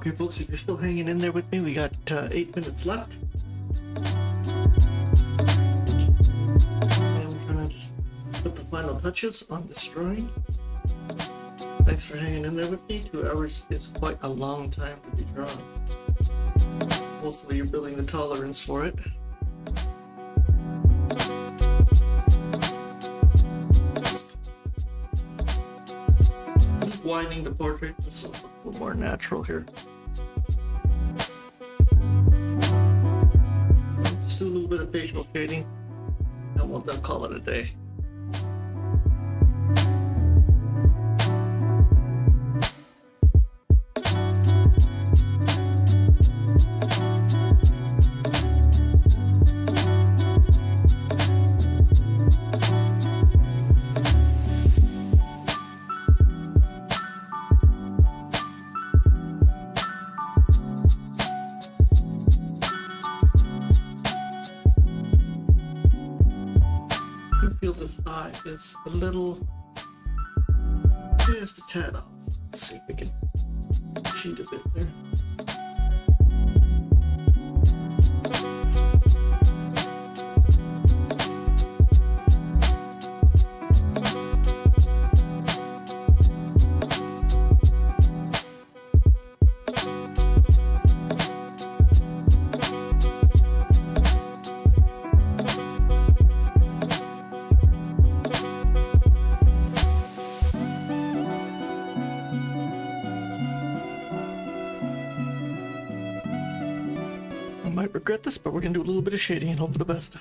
Okay, folks, if you're still hanging in there with me, we got 8 minutes left. And we're gonna just put the final touches on this drawing. Thanks for hanging in there with me. 2 hours is quite a long time to be drawing. Hopefully you're building the tolerance for it. Just widening the portrait just a little more natural here. Just do a little bit of facial shading and we'll then call it a day. Feel this eye is a little, just a tad off. Let's see if we can cheat a bit there. I might regret this, but we're gonna do a little bit of shading and hope for the best.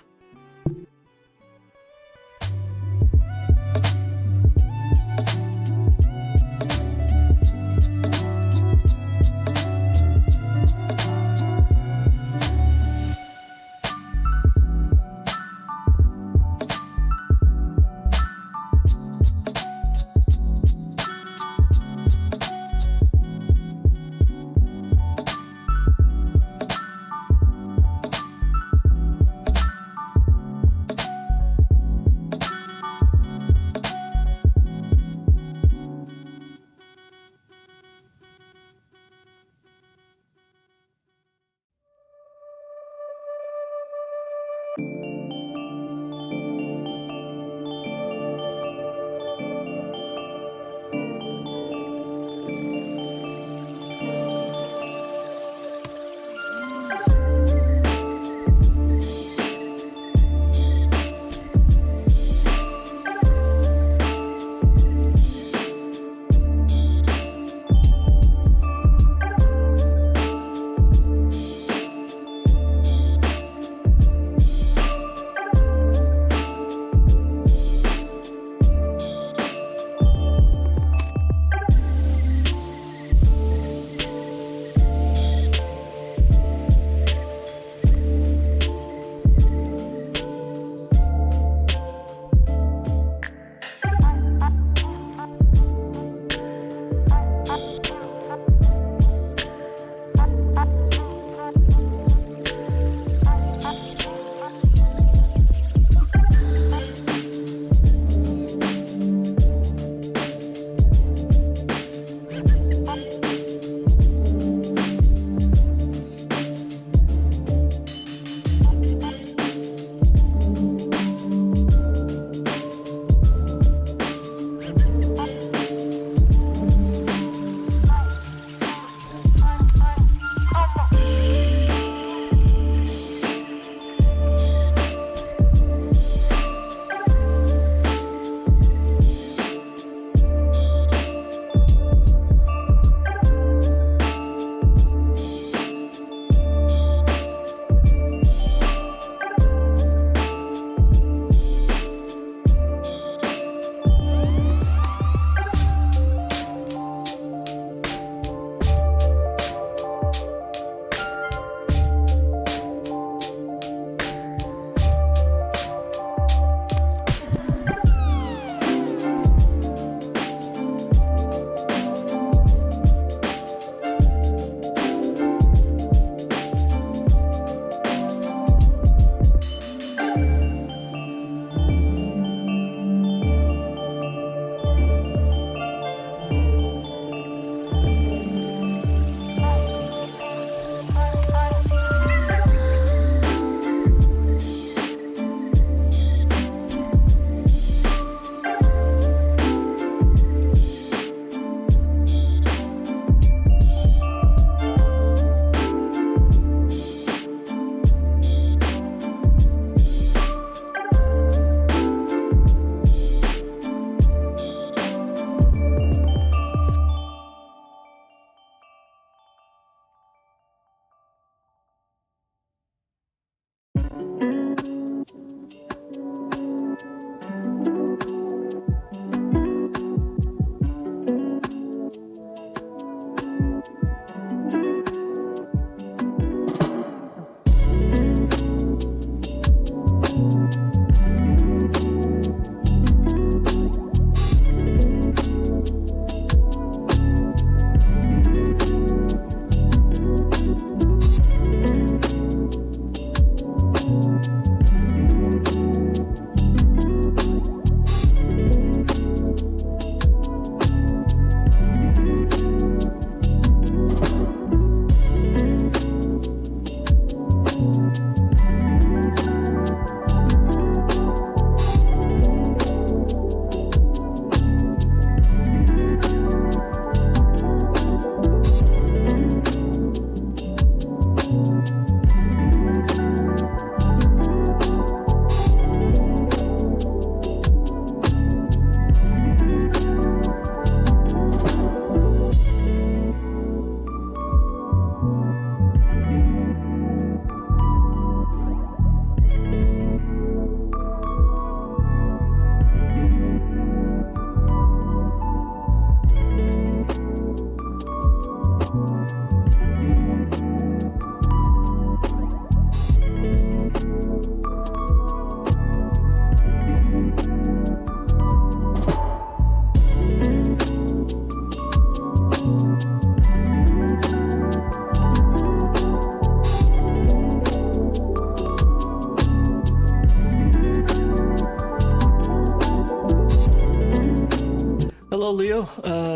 Hello, Leo.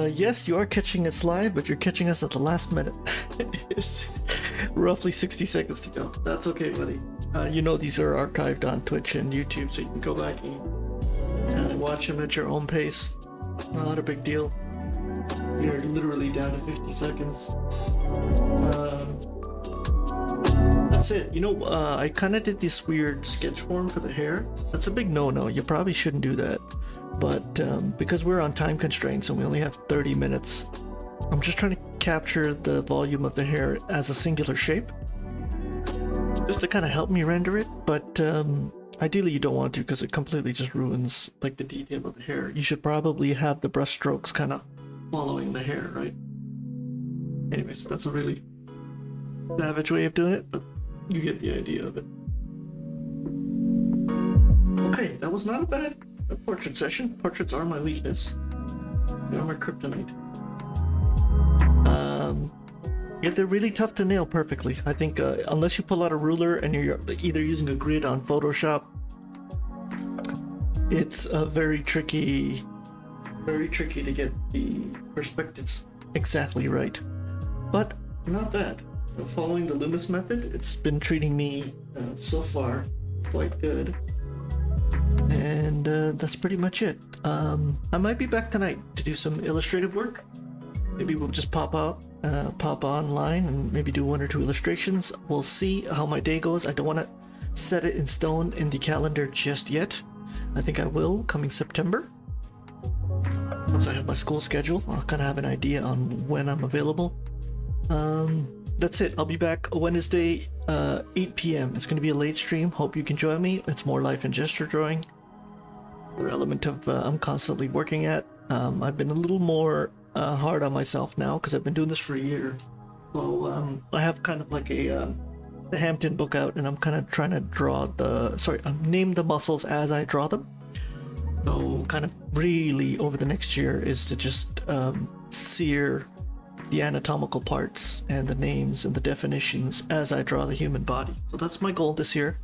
Yes, you are catching us live, but you're catching us at the last minute. It's roughly 60 seconds to go. That's okay, buddy. You know these are archived on Twitch and YouTube, so you can go back and watch them at your own pace. Not a big deal. You're literally down to 50 seconds. That's it. You know, I kind of did this weird sketch form for the hair. That's a big no-no. You probably shouldn't do that. But because we're on time constraints and we only have 30 minutes, I'm just trying to capture the volume of the hair as a singular shape, just to kind of help me render it. But ideally you don't want to, because it completely just ruins like the detail of the hair. You should probably have the brush strokes kind of following the hair, right? Anyways, that's a really savage way of doing it, but you get the idea of it. Okay, that was not a bad portrait session. Portraits are my weakness. They are my kryptonite. Yet they're really tough to nail perfectly. I think unless you pull out a ruler and you're either using a grid on Photoshop, it's very tricky to get the perspectives exactly right. But not bad. Following the Loomis method, it's been treating me so far quite good. And that's pretty much it. I might be back tonight to do some illustrative work. Maybe we'll just pop online and maybe do 1 or 2 illustrations. We'll see how my day goes. I don't want to set it in stone in the calendar just yet. I think I will coming September. Once I have my school schedule, I'll kind of have an idea on when I'm available. That's it. I'll be back Wednesday, 8 p.m. It's going to be a late stream. Hope you can join me. It's more life and gesture drawing. An element of I'm constantly working at. I've been a little more hard on myself now because I've been doing this for a year. So I have kind of like the Hampton book out, and I'm kind of trying to draw name the muscles as I draw them. So kind of really over the next year is to just sear the anatomical parts and the names and the definitions as I draw the human body. So that's my goal this year,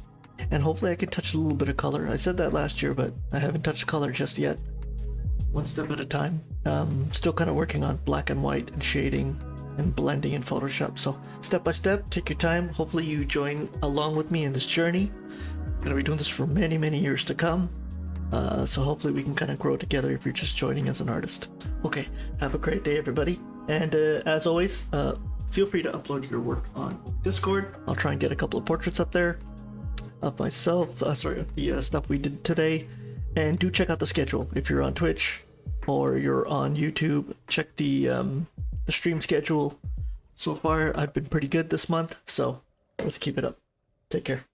and hopefully I can touch a little bit of color. I said that last year, but I haven't touched color just yet. One step at a time. Still kind of working on black and white and shading and blending in Photoshop. So step by step, take your time. Hopefully you join along with me in this journey. I'm gonna be doing this for many, many years to come. So hopefully we can kind of grow together if you're just joining as an artist. Okay, have a great day, everybody. And as always, feel free to upload your work on Discord. I'll try and get a couple of portraits up there of myself, of the stuff we did today. And do check out the schedule. If you're on Twitch or you're on YouTube, check the stream schedule. So far, I've been pretty good this month, so let's keep it up. Take care.